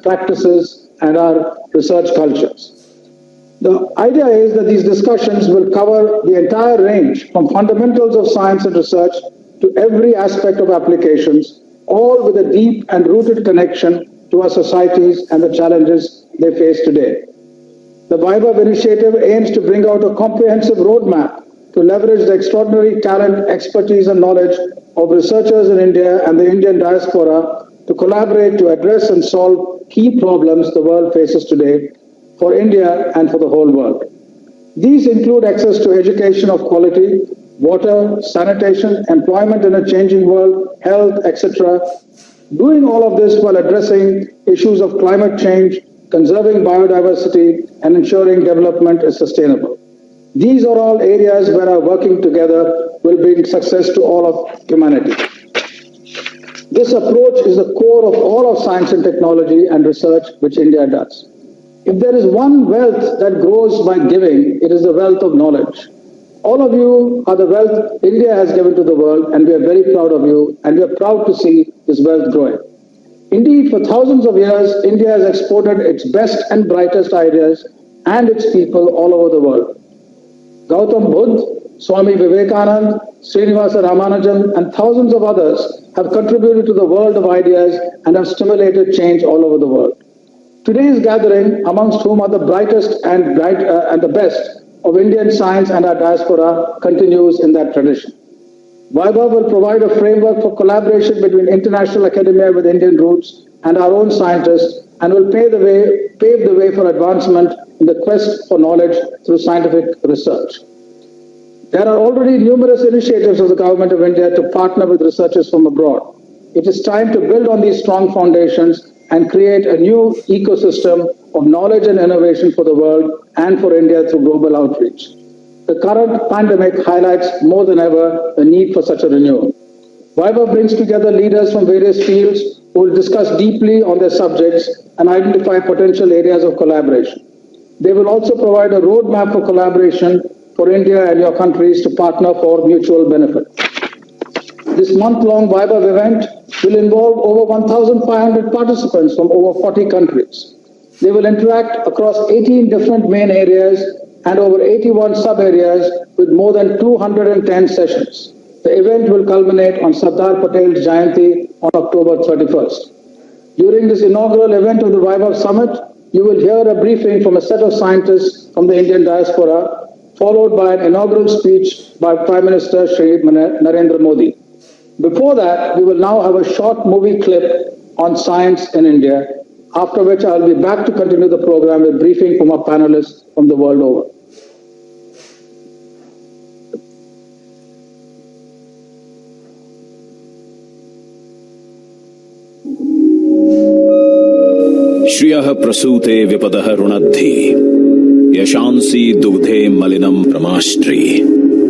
practices, and our research cultures. The idea is that these discussions will cover the entire range from fundamentals of science and research to every aspect of applications, all with a deep and rooted connection to our societies and the challenges they face today. The Vibe initiative aims to bring out a comprehensive roadmap to leverage the extraordinary talent, expertise, and knowledge of researchers in India and the Indian diaspora to collaborate to address and solve key problems the world faces today for India and for the whole world. These include access to education of quality, water, sanitation, employment in a changing world, health, etc. Doing all of this while addressing issues of climate change, conserving biodiversity, and ensuring development is sustainable. These are all areas where our working together will bring success to all of humanity. This approach is the core of all of science and technology and research which India does. If there is one wealth that grows by giving, it is the wealth of knowledge. All of you are the wealth India has given to the world, and we are very proud of you, and we are proud to see this wealth growing. Indeed, for thousands of years, India has exported its best and brightest ideas and its people all over the world. Gautam Buddha, Swami Vivekananda, Srinivasa Ramanujan, and thousands of others have contributed to the world of ideas and have stimulated change all over the world. Today's gathering, amongst whom are the brightest and the best of Indian science and our diaspora, continues in that tradition. Vibe will provide a framework for collaboration between international academia with Indian roots and our own scientists, and will pave the way for advancement in the quest for knowledge through scientific research. There are already numerous initiatives of the Government of India to partner with researchers from abroad. It is time to build on these strong foundations and create a new ecosystem of knowledge and innovation for the world and for India through global outreach. The current pandemic highlights more than ever the need for such a renewal. Vibe brings together leaders from various fields who will discuss deeply on their subjects and identify potential areas of collaboration. They will also provide a roadmap for collaboration for India and your countries to partner for mutual benefit. This month-long Vibe event will involve over 1,500 participants from over 40 countries. They will interact across 18 different main areas and over 81 sub-areas with more than 210 sessions. The event will culminate on Sardar Patel's Jayanti on October 31st. During this inaugural event of the Vibe Summit, you will hear a briefing from a set of scientists from the Indian diaspora, followed by an inaugural speech by Prime Minister Shri Narendra Modi. Before that, we will now have a short movie clip on science in India, after which I will be back to continue the program with briefing from our panelists from the world over. श्रियः प्रसूते विपदः रुणद्धि यशांसि दुग्धे मलिनं प्रमाष्ट्री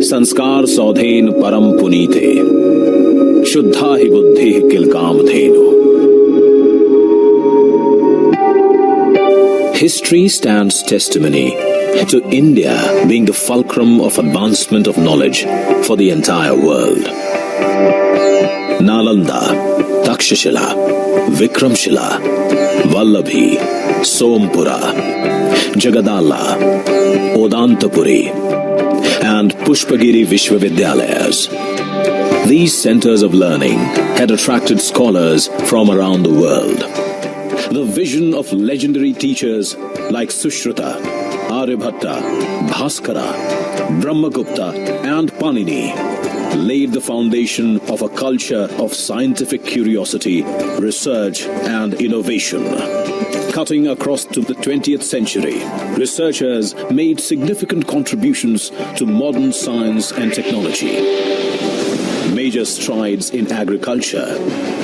संस्कार सौधेन परम पुनीते शुद्धा हि बुद्धिः किल Kamdhenu. History stands testimony to India being the fulcrum of advancement of knowledge for the entire world. Nalanda, Takshashila, Vikramshila, Vallabhi, Sompura, Jagadala, Odantapuri, and Pushpagiri Vishwavidyalayas. These centers of learning had attracted scholars from around the world. The vision of legendary teachers like Sushruta, Aryabhatta, Bhaskara, Brahmagupta, and Panini laid the foundation of a culture of scientific curiosity, research, and innovation. Cutting across to the 20th century, researchers made significant contributions to modern science and technology. Major strides in agriculture,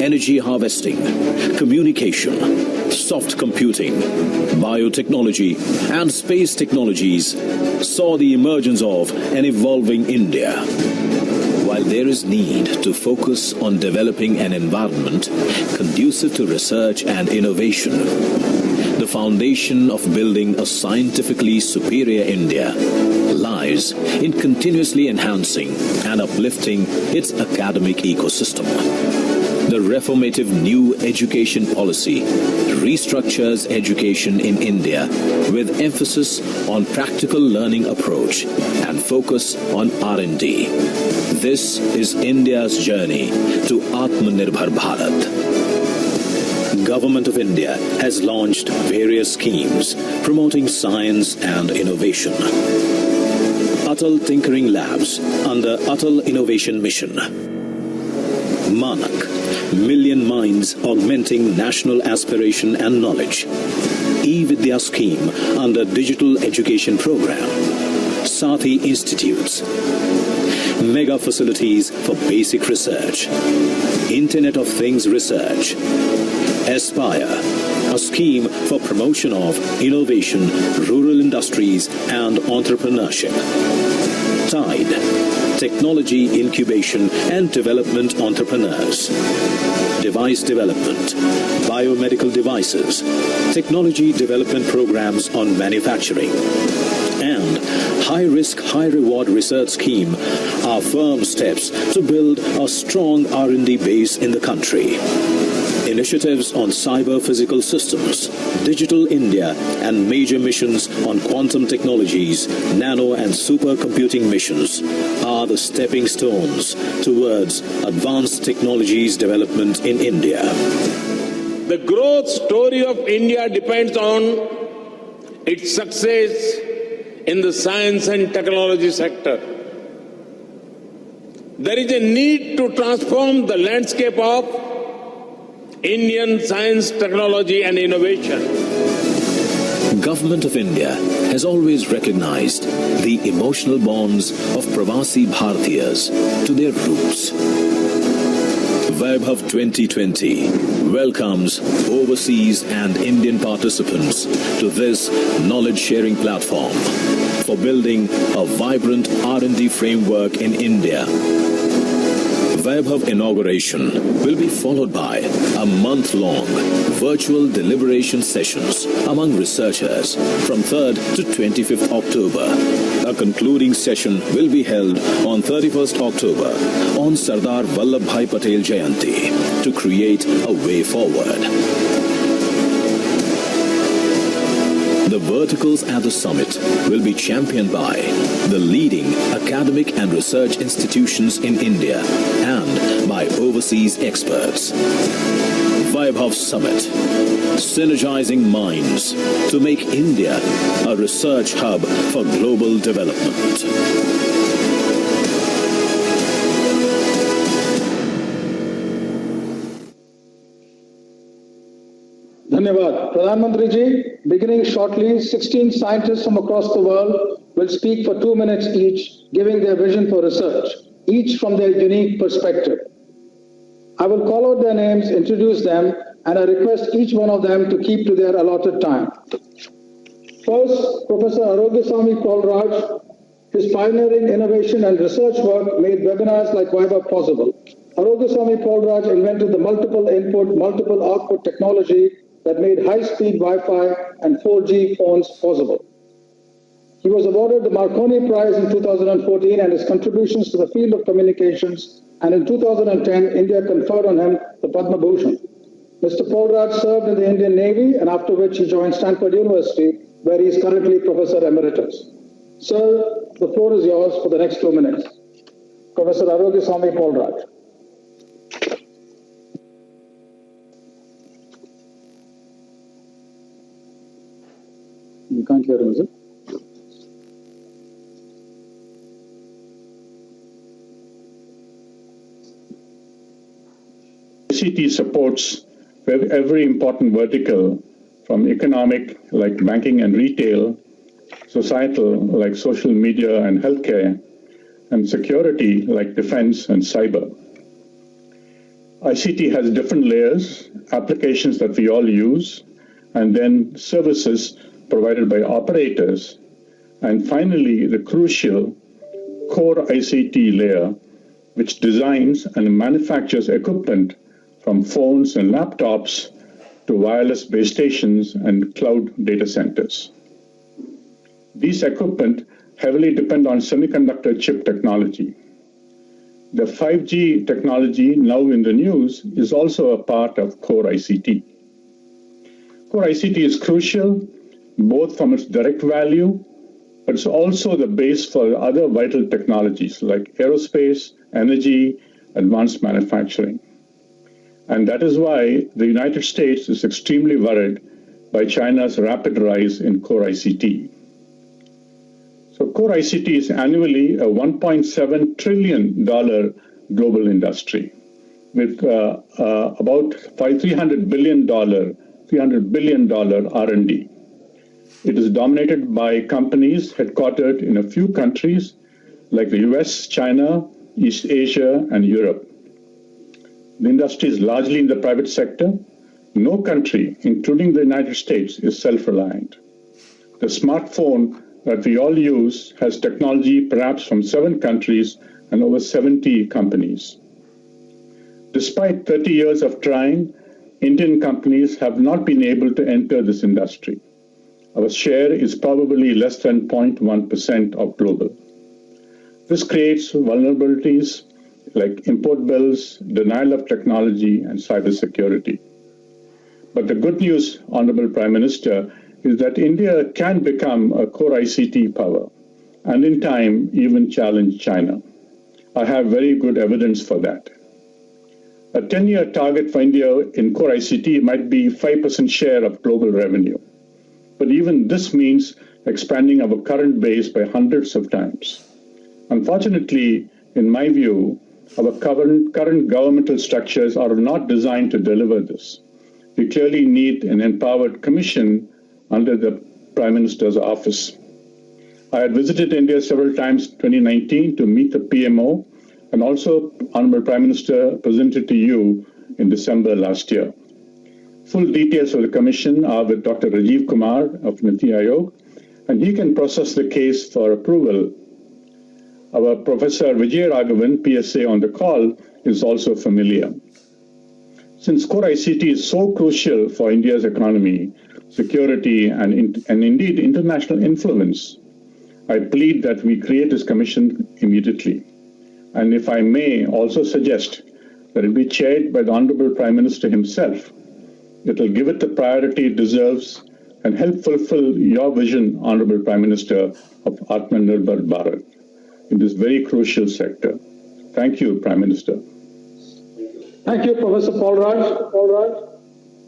energy harvesting, communication, soft computing, biotechnology, and space technologies saw the emergence of an evolving India. While there is need to focus on developing an environment conducive to research and innovation, the foundation of building a scientifically superior India lies in continuously enhancing and uplifting its academic ecosystem. The reformative new education policy restructures education in India with emphasis on practical learning approach and focus on R&D. This is India's journey to Atmanirbhar Bharat. Government of India has launched various schemes promoting science and innovation. Atal Tinkering Labs under Atal Innovation Mission. Manak, Million Minds Augmenting National Aspiration and Knowledge. E-Vidya Scheme under Digital Education Program. Sathi Institutes. Mega facilities for basic research. Internet of Things research. Aspire, a scheme for promotion of innovation, rural industries and entrepreneurship. Tide, technology incubation and development entrepreneurs. Device development, biomedical devices, technology development programs on manufacturing. And high-risk, high-reward research scheme are firm steps to build a strong R&D base in the country. Initiatives on cyber-physical systems, digital India and major missions on quantum technologies, nano and supercomputing missions are the stepping stones towards advanced technologies development in India. The growth story of India depends on its success in the science and technology sector. There is a need to transform the landscape of Indian science, technology and innovation. Government of India has always recognized the emotional bonds of Pravasi Bharatiyas to their roots. Vaibhav 2020 welcomes overseas and Indian participants to this knowledge-sharing platform for building a vibrant R&D framework in India. Vaibhav inauguration will be followed by a month-long virtual deliberation sessions among researchers from 3rd to 25th October. A concluding session will be held on 31st October on Sardar Vallabhbhai Patel Jayanti to create a way forward. The verticals at the summit will be championed by the leading academic and research institutions in India and by overseas experts. Vaibhav Summit, synergizing minds to make India a research hub for global development. Dhanyavad. Pradhan Mantri ji, beginning shortly, 16 scientists from across the world will speak for 2 minutes each, giving their vision for research, each from their unique perspective. I will call out their names, introduce them, and I request each one of them to keep to their allotted time. First, Professor Arogyasammy Paulraj. His pioneering innovation and research work made webinars like Vaibhav possible. Arogyasammy Paulraj invented the multiple input, multiple output technology that made high-speed Wi-Fi and 4G phones possible. He was awarded the Marconi Prize in 2014 and his contributions to the field of communications, and in 2010, India conferred on him the Padma Bhushan. Mr. Paulraj served in the Indian Navy, and after which he joined Stanford University, where he is currently Professor Emeritus. Sir, the floor is yours for the next 2 minutes. Professor Arogyasammy Paulraj. You can't hear him, is it? ICT supports every important vertical, from economic, like banking and retail, societal, like social media and healthcare, and security, like defense and cyber. ICT has different layers, applications that we all use, and then services provided by operators, and finally the crucial core ICT layer, which designs and manufactures equipment from phones and laptops to wireless base stations and cloud data centers. These equipment heavily depend on semiconductor chip technology. The 5G technology now in the news is also a part of core ICT. Core ICT is crucial both from its direct value, but it's also the base for other vital technologies like aerospace, energy, advanced manufacturing. And that is why the United States is extremely worried by China's rapid rise in core ICT. So core ICT is annually a $1.7 trillion global industry with about $300 billion R&D. It is dominated by companies headquartered in a few countries like the US, China, East Asia, and Europe. The industry is largely in the private sector. No country, including the United States, is self-reliant. The smartphone that we all use has technology perhaps from 7 countries and over 70 companies. Despite 30 years of trying, Indian companies have not been able to enter this industry. Our share is probably less than 0.1% of global. This creates vulnerabilities like import bills, denial of technology, and cybersecurity. But the good news, Honorable Prime Minister, is that India can become a core ICT power and in time even challenge China. I have very good evidence for that. A 10-year target for India in core ICT might be 5% share of global revenue. But even this means expanding our current base by hundreds of times. Unfortunately, in my view, our current governmental structures are not designed to deliver this. We clearly need an empowered commission under the Prime Minister's office. I had visited India several times in 2019 to meet the PMO, and also Honorable Prime Minister presented to you in December last year. Full details of the commission are with Dr. Rajiv Kumar of Niti Aayog, and he can process the case for approval. Our Professor Vijay PSA on the call, is also familiar. Since core ICT is so crucial for India's economy, security, and indeed international influence, I plead that we create this commission immediately. And if I may also suggest that it be chaired by the Honorable Prime Minister himself. It will give it the priority it deserves and help fulfill your vision, Honorable Prime Minister, of Atmanirbhar Bharat in this very crucial sector. Thank you, Prime Minister. Thank you, Professor Paul Raj.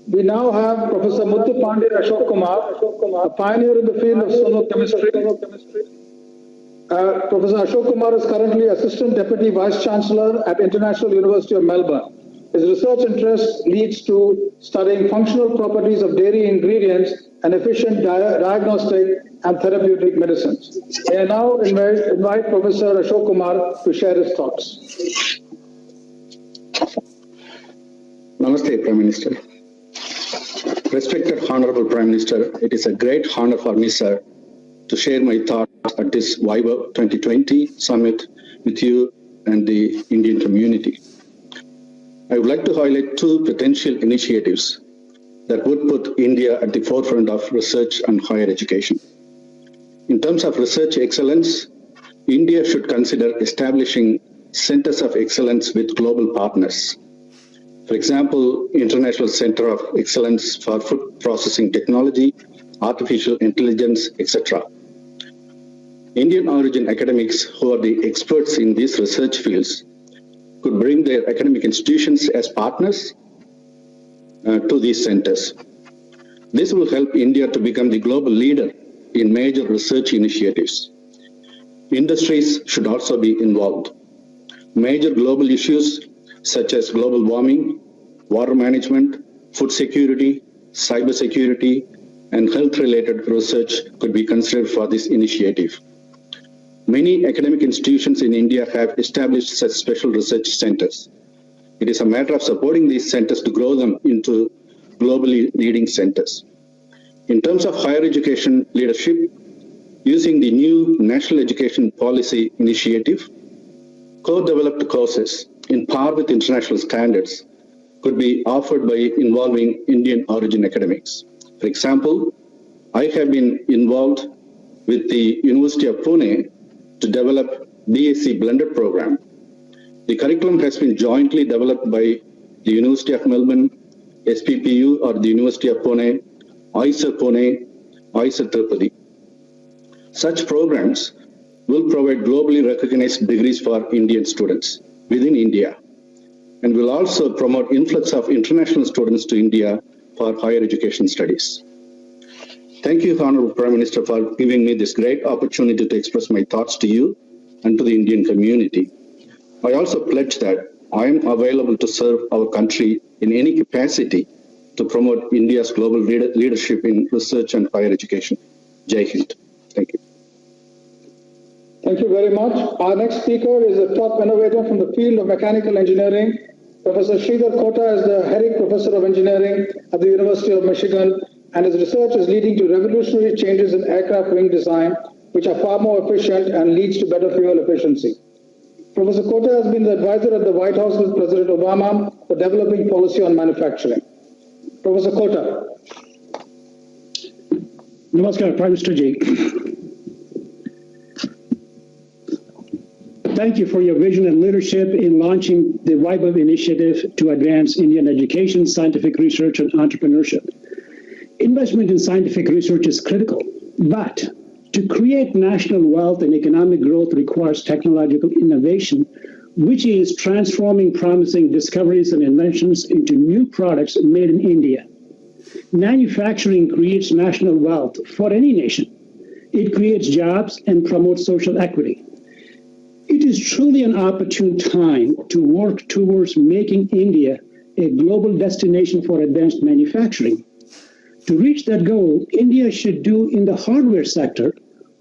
We now have Professor Muthu Pandey Ashok Kumar, a pioneer in the field of sonochemistry. Professor Ashok Kumar is currently Assistant Deputy Vice Chancellor at International University of Melbourne. His research interest leads to studying functional properties of dairy ingredients and efficient diagnostic and therapeutic medicines. I now invite Professor Ashok Kumar to share his thoughts. Namaste, Prime Minister. Respected Honorable Prime Minister, it is a great honor for me, sir, to share my thoughts at this Viva 2020 summit with you and the Indian community. I would like to highlight two potential initiatives that would put India at the forefront of research and higher education. In terms of research excellence, India should consider establishing centers of excellence with global partners. For example, International Center of Excellence for Food Processing Technology, Artificial Intelligence, etc. Indian origin academics who are the experts in these research fields could bring their academic institutions as partners to these centers. This will help India to become the global leader in major research initiatives. Industries should also be involved. Major global issues such as global warming, water management, food security, cybersecurity, and health-related research could be considered for this initiative. Many academic institutions in India have established such special research centers. It is a matter of supporting these centers to grow them into globally leading centers. In terms of higher education leadership, using the new National Education Policy Initiative, co-developed courses in par with international standards could be offered by involving Indian origin academics. For example, I have been involved with the University of Pune to develop BSc blended program. The curriculum has been jointly developed by the University of Melbourne, SPPU or the University of Pune, IISER Pune, IISER Tirupati. Such programs will provide globally recognized degrees for Indian students within India and will also promote influx of international students to India for higher education studies. Thank you, Honorable Prime Minister, for giving me this great opportunity to express my thoughts to you and to the Indian community. I also pledge that I am available to serve our country in any capacity to promote India's global leadership in research and higher education. Jai Hind. Thank you. Thank you very much. Our next speaker is a top innovator from the field of mechanical engineering. Professor Sridhar Kota is the Herrick Professor of Engineering at the University of Michigan, and his research is leading to revolutionary changes in aircraft wing design, which are far more efficient and leads to better fuel efficiency. Professor Kota has been the advisor at the White House with President Obama for developing policy on manufacturing. Professor Kota. Namaskar, Prime Minister Ji. Thank you for your vision and leadership in launching the Vaibhav initiative to advance Indian education, scientific research, and entrepreneurship. Investment in scientific research is critical, but to create national wealth and economic growth requires technological innovation, which is transforming promising discoveries and inventions into new products made in India. Manufacturing creates national wealth for any nation. It creates jobs and promotes social equity. It is truly an opportune time to work towards making India a global destination for advanced manufacturing. To reach that goal, India should do in the hardware sector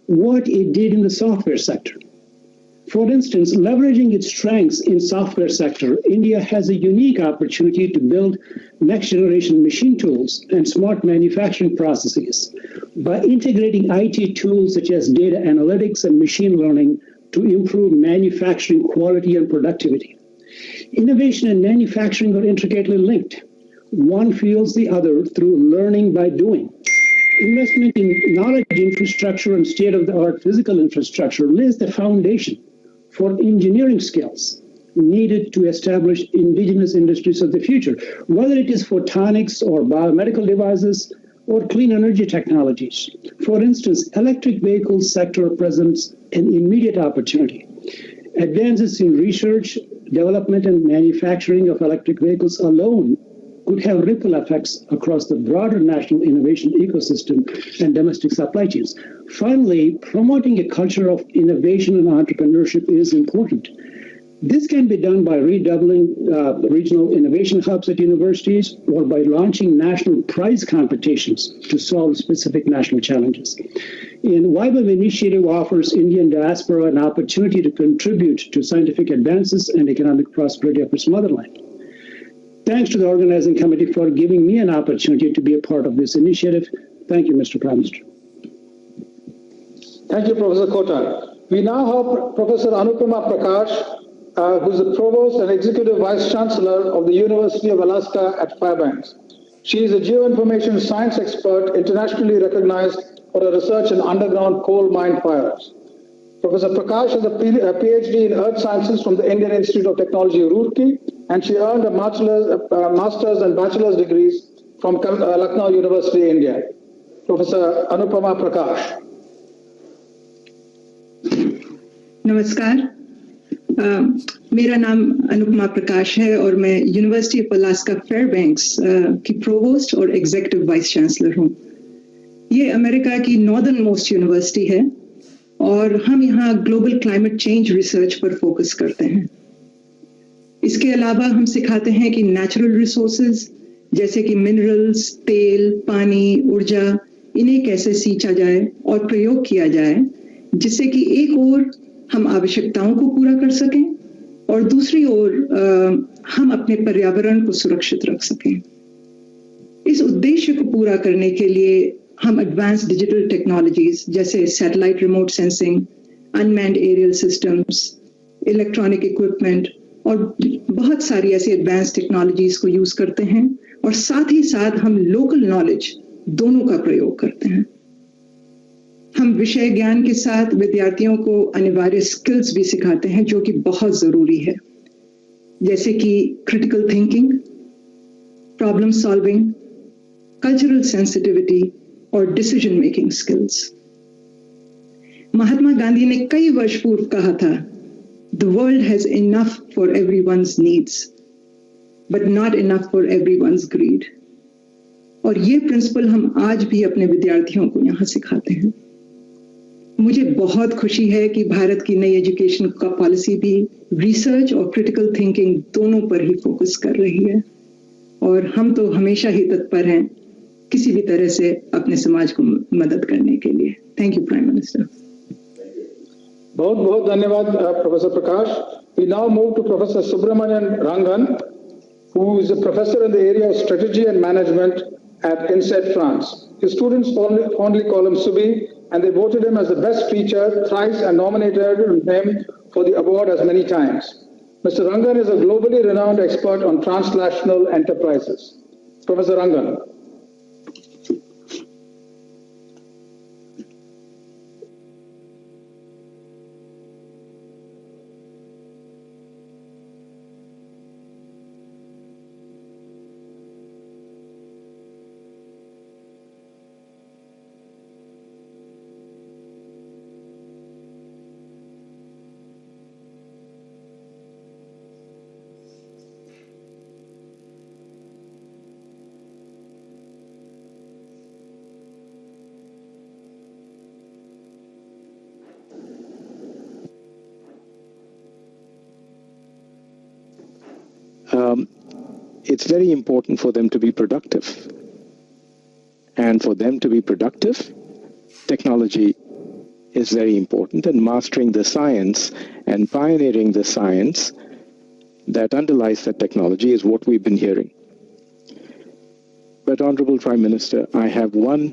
what it did in the software sector. For instance, leveraging its strengths in software sector, India has a unique opportunity to build next-generation machine tools and smart manufacturing processes by integrating IT tools such as data analytics and machine learning to improve manufacturing quality and productivity. Innovation and manufacturing are intricately linked. One fuels the other through learning by doing. Investment in knowledge infrastructure and state-of-the-art physical infrastructure lays the foundation for engineering skills needed to establish indigenous industries of the future, whether it is photonics or biomedical devices or clean energy technologies. For instance, electric vehicles sector presents an immediate opportunity. Advances in research, development, and manufacturing of electric vehicles alone could have ripple effects across the broader national innovation ecosystem and domestic supply chains. Finally, promoting a culture of innovation and entrepreneurship is important. This can be done by redoubling regional innovation hubs at universities or by launching national prize competitions to solve specific national challenges. The Vaibhav initiative offers Indian diaspora an opportunity to contribute to scientific advances and economic prosperity of its motherland. Thanks to the organizing committee for giving me an opportunity to be a part of this initiative. Thank you, Mr. Prime Minister. Thank you, Professor Kota. We now have Professor Anupama Prakash, who is the Provost and Executive Vice Chancellor of the University of Alaska at Fairbanks. She is a geoinformation science expert internationally recognized for her research in underground coal mine fires. Professor Prakash has a PhD in Earth Sciences from the Indian Institute of Technology, Roorkee, and she earned a master's and bachelor's degrees from Lucknow University, India. Professor Anupama Prakash. नमस्कार, मेरा नाम अनुपमा प्रकाश है और मैं university of Alaska Fairbanks की provost और executive vice chancellor हूँ। ये अमेरिका की नॉर्दर्न मोस्ट यूनिवर्सिटी है और हम यहाँ ग्लोबल क्लाइमेट चेंज रिसर्च पर फोकस करते हैं। इसके अलावा हम सिखाते हैं कि नेचुरल रिसोर्सेज जैसे कि मिनरल्स, तेल, पानी, ऊर्जा, इन्हें कैसे सींचा जाए और प्रयोग किया जाए, जिससे कि एक ओर हम आवश्यकताओं को पूरा कर सकें और दूसरी ओर हम अपने पर्यावरण को सुरक्षित रख सकें। इस उद्देश्य को पूरा करने के लिए हम एडवांस डिजिटल टेक्नोलॉजीज जैसे satellite remote sensing, unmanned aerial systems, electronic equipment और बहुत सारी ऐसी एडवांस टेक्नोलॉजीज को यूज करते हैं और साथ ही साथ हम लोकल नॉलेज दोनों का प्रयोग करते हैं। हम विषय ज्ञान के साथ विद्यार्थियों को अनिवार्य स्किल्स भी सिखाते हैं जो कि बहुत जरूरी है। जैसे कि critical thinking, problem solving, cultural sensitivity और decision making skills. Mahatma Gandhi ने कई वर्ष पूर्व कहा था, the world has enough for everyone's needs, but not enough for everyone's greed. और ये प्रिंसिपल हम आज भी अपने विद्यार्थियों को यहाँ सिखाते हैं. मुझे बहुत खुशी है कि भारत की नई एजुकेशन का पॉलिसी भी रिसर्च और क्रिटिकल थिंकिंग दोनों पर ही फोकस कर रही है, और हम तो हमेशा ही तत्पर हैं किसी भी तरह से अपने समाज को मदद करने के लिए. Thank you prime minister. बहुत बहुत धन्यवाद professor Prakash. We now move to Professor Subramanian Rangan, who is a professor in the area of strategy and management at INSEAD, France. His students fondly call him Subi, and they voted him as the best teacher thrice and nominated him for the award as many times. Mr. Rangan is a globally renowned expert on transnational enterprises. Professor Rangan. It's very important for them to be productive. And for them to be productive, technology is very important, and mastering the science and pioneering the science that underlies that technology is what we've been hearing. But Honorable Prime Minister, I have one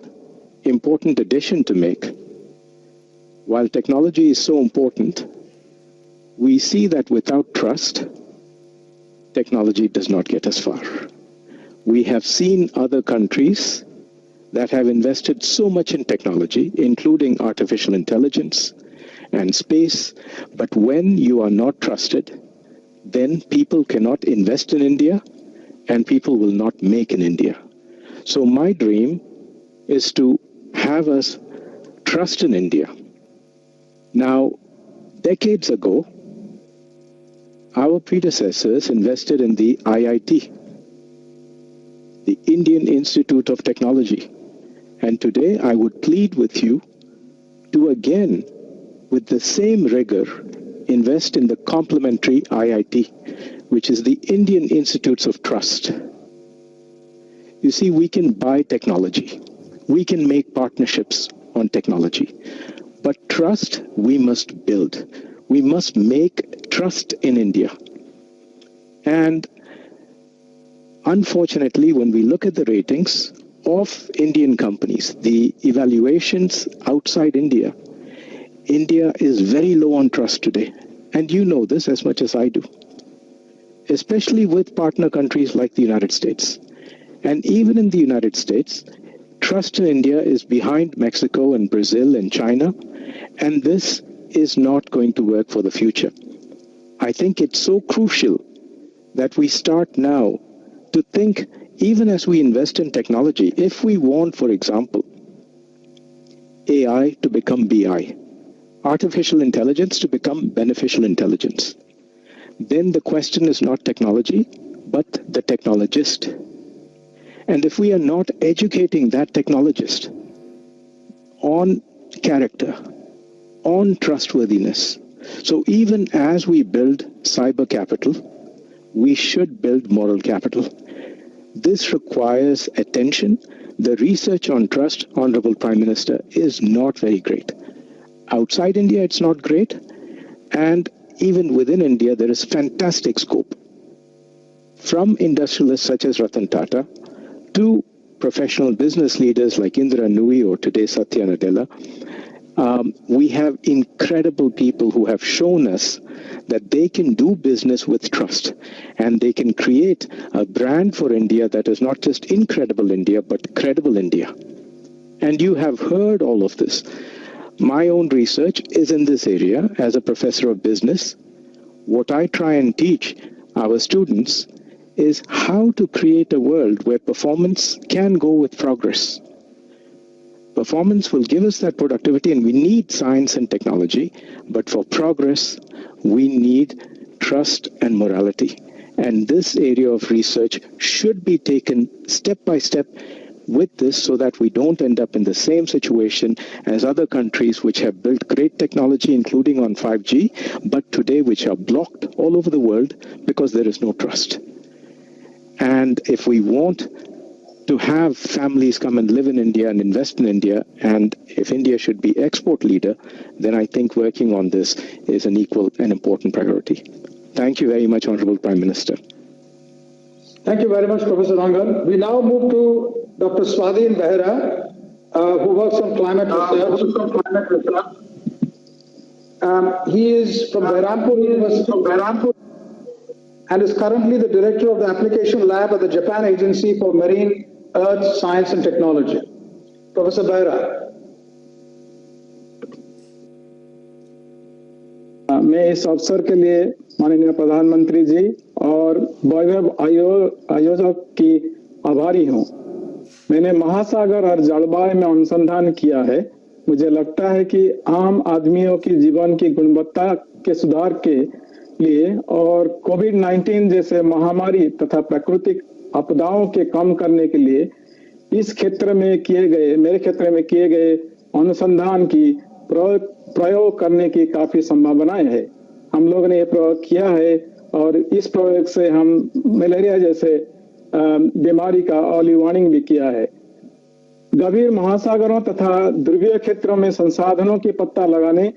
important addition to make. While technology is so important, we see that without trust, technology does not get us far. We have seen other countries that have invested so much in technology, including artificial intelligence and space, but when you are not trusted, then people cannot invest in India and people will not make in India. So my dream is to have us trust in India. Now, decades ago, our predecessors invested in the IIT, the Indian Institute of Technology. And today I would plead with you to again, with the same rigor, invest in the complementary IIT, which is the Indian Institutes of Trust. You see, we can buy technology. We can make partnerships on technology. But trust, we must build. We must make trust in India. And unfortunately, when we look at the ratings of Indian companies, the evaluations outside India, India is very low on trust today. And you know this as much as I do, especially with partner countries like the United States. And even in the United States, trust in India is behind Mexico and Brazil and China. And this is not going to work for the future. I think it's so crucial that we start now to think, even as we invest in technology, if we want, for example, AI to become BI, artificial intelligence to become beneficial intelligence, then the question is not technology, but the technologist. And if we are not educating that technologist on character, on trustworthiness, so even as we build cyber capital, we should build moral capital. This requires attention. The research on trust, Honorable Prime Minister, is not very great. Outside India, it's not great. And even within India, there is fantastic scope. From industrialists such as Ratan Tata to professional business leaders like Indra Nui or today Satya Nadella, we have incredible people who have shown us that they can do business with trust and they can create a brand for India that is not just incredible India, but credible India. And you have heard all of this. My own research is in this area as a professor of business. What I try and teach our students is how to create a world where performance can go with progress. Performance will give us that productivity, and we need science and technology, but for progress, we need trust and morality. And this area of research should be taken step by step with this so that we don't end up in the same situation as other countries which have built great technology, including on 5G, but today which are blocked all over the world because there is no trust. And if we want to have families come and live in India and invest in India, and if India should be export leader, then I think working on this is an equal and important priority. Thank you very much, Honorable Prime Minister. Thank you very much, Professor Rangan. We now move to Dr. Swadhin Behra, who works on climate research. He is from Berhampur University and is currently the director of the application lab at the Japan Agency for Marine Earth Science and Technology. Professor Behra. मैं इस अवसर के लिए माननीय प्रधानमंत्री जी और वैभव आयोजक की आभारी हूं। मैंने महासागर और जलवायु में अनुसंधान किया है। मुझे लगता है कि आम आदमियों की जीवन की गुणवत्ता के सुधार के लिए और कोविड-19 जैसे महामारी तथा प्राकृतिक आपदाओं के कम करने के लिए इस क्षेत्र में मेरे क्षेत्र में किए गए अनुसंधान की प्रयोग करने की काफी संभावनाएं है। हम लोगों ने यह प्रयोग किया है और इस प्रयोग से हम मलेरिया जैसे बीमारी का अर्ली वार्निंग भी किया है। गंभीर महासागरों तथा ध्रुवीय क्षेत्रों में संसाधनों की पता लगाने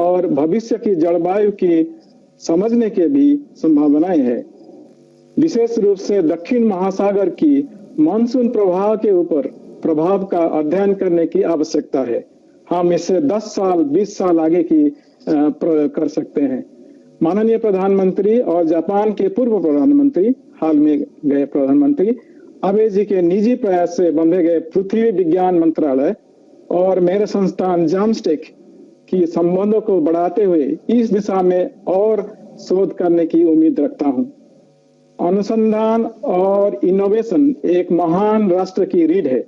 और भविष्य की जलवायु की समझने के भी संभावनाएं है। विशेष रूप से दक्षिण महासागर की मानसून प्रवाह के ऊपर प्रभाव का अध्ययन करने की आवश्यकता है। हम इससे 10 साल 20 साल आगे की प्रयोग कर सकते हैं। माननीय प्रधानमंत्री और जापान के पूर्व प्रधानमंत्री, हाल में गए प्रधानमंत्री आबे जी के निजी प्रयास से बंधे गए पृथ्वी विज्ञान मंत्रालय और मेरे संस्थान जामस्टेक की संबंधों को बढ़ाते हुए इस दिशा में और शोध करने की उम्मीद रखता हूं। अनुसंधान और इनोवेशन एक महान राष्ट्र की रीढ़ है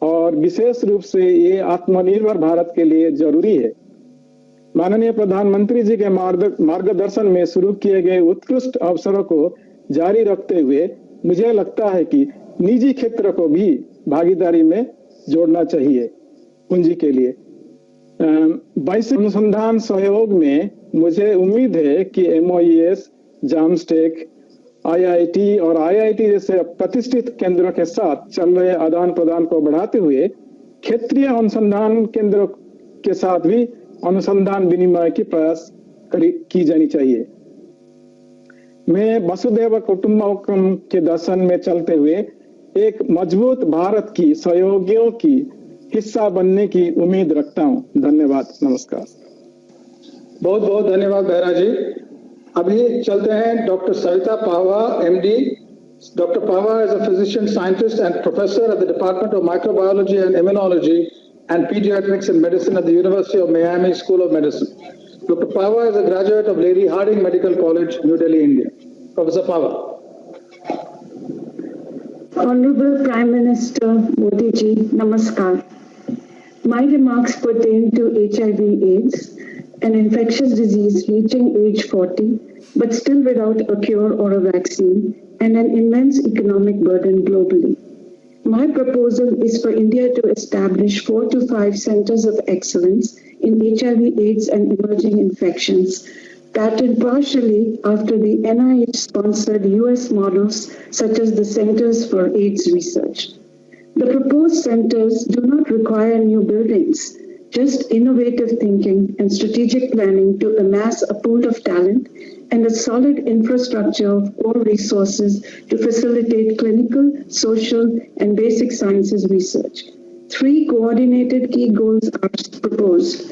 और विशेष रूप से ये आत्मनिर्भर भारत के लिए जरूरी है। माननीय प्रधानमंत्री जी के मार्गदर्शन में शुरू किए गए उत्कृष्ट अवसरों को जारी रखते हुए मुझे लगता है कि निजी क्षेत्र को भी भागीदारी में जोड़ना चाहिए पूंजी के लिए। वैश्विक अनुसंधान सहयोग में मुझे उम्मीद है कि MOES, जामस्टेक, IIT और IIT जैसे प्रतिष्ठित केंद्रों के साथ चल रहे आदान प्रदान को बढ़ाते हुए क्षेत्रीय अनुसंधान केंद्रों के साथ भी अनुसंधान विनिमय की प्रयास की जानी चाहिए। मैं वसुधैव कुटुंबकम के दर्शन में चलते हुए एक मजबूत भारत की सहयोगियों की हिस्सा बनने की उम्मीद रखता हूं। धन्यवाद, नमस्कार। बहुत बहुत धन्यवाद बेहरा जी। अभी चलते हैं doctor Savita Pawa, MD। Dr. Pava is a physician scientist and professor at the Department of Microbiology and Immunology and Pediatrics and Medicine at the University of Miami School of Medicine. Dr. Pava is a graduate of Lady Hardinge Medical College, New Delhi, India. Professor Pava. Honorable Prime Minister Modi ji, Namaskar. My remarks pertain to HIV/AIDS, an infectious disease reaching age 40, but still without a cure or a vaccine, and an immense economic burden globally. My proposal is for India to establish 4 to 5 centers of excellence in HIV/AIDS and emerging infections, patterned partially after the NIH-sponsored US models such as the Centers for AIDS Research. The proposed centers do not require new buildings, just innovative thinking and strategic planning to amass a pool of talent and a solid infrastructure of core resources to facilitate clinical, social, and basic sciences research. 3 coordinated key goals are proposed.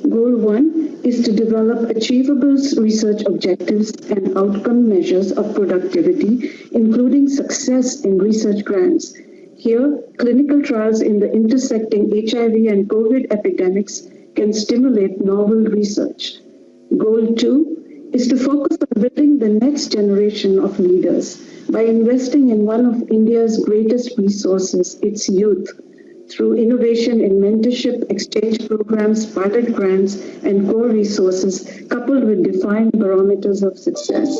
Goal 1 is to develop achievable research objectives and outcome measures of productivity, including success in research grants. Here, clinical trials in the intersecting HIV and COVID epidemics can stimulate novel research. Goal 2 is to focus on building the next generation of leaders by investing in one of India's greatest resources, its youth, through innovation in mentorship, exchange programs, pilot grants, and core resources, coupled with defined barometers of success.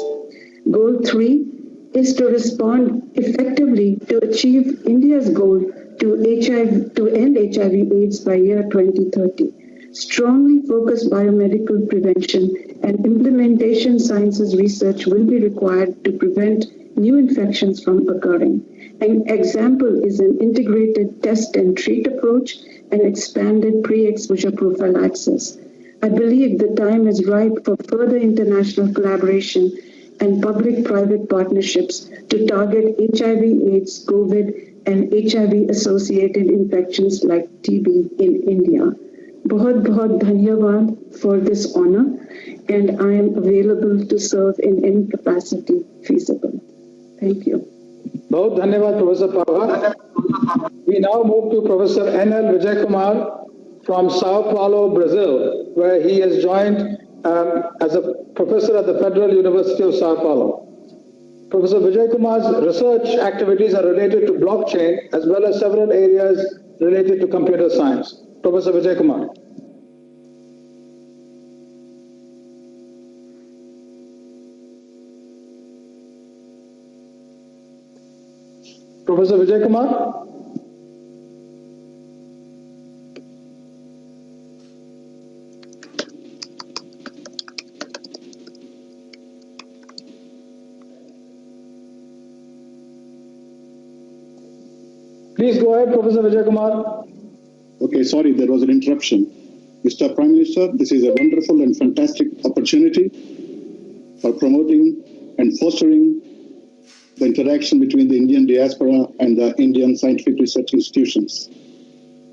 Goal 3 is to respond effectively to achieve India's goal to end HIV/AIDS by year 2030. Strongly focused biomedical prevention and implementation sciences research will be required to prevent new infections from occurring. An example is an integrated test and treat approach and expanded pre-exposure prophylaxis. I believe the time is ripe for further international collaboration and public-private partnerships to target HIV/AIDS, COVID, and HIV-associated infections like TB in India. Bahut dhanyavad for this honor, and I am available to serve in any capacity feasible. Thank you. Bahut dhanyavad, Professor Pava. We now move to Professor N.L. Vijay Kumar from Sao Paulo, Brazil, where he has joined as a professor at the Federal University of Sao Paulo. Professor Vijay Kumar's research activities are related to blockchain as well as several areas related to computer science. Professor Vijay Kumar. Professor Vijay Kumar. Please go ahead, Professor Vijay Kumar. Okay, sorry, there was an interruption. Mr. Prime Minister, this is a wonderful and fantastic opportunity for promoting and fostering the interaction between the Indian diaspora and the Indian scientific research institutions.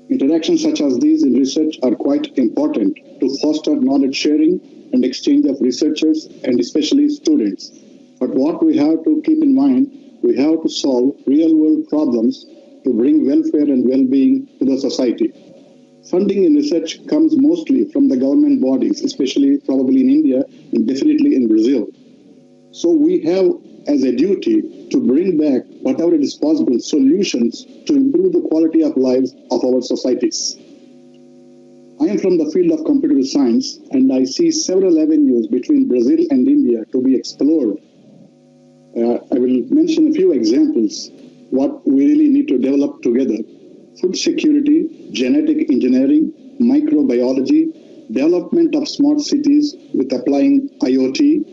Interactions such as these in research are quite important to foster knowledge sharing and exchange of researchers and especially students. But what we have to keep in mind, we have to solve real-world problems to bring welfare and well-being to the society. Funding in research comes mostly from the government bodies, especially probably in India and definitely in Brazil. So we have as a duty to bring back whatever it is possible solutions to improve the quality of lives of our societies. I am from the field of computer science and I see several avenues between Brazil and India to be explored. I will mention a few examples what we really need to develop together. Food security, genetic engineering, microbiology, development of smart cities with applying IoT,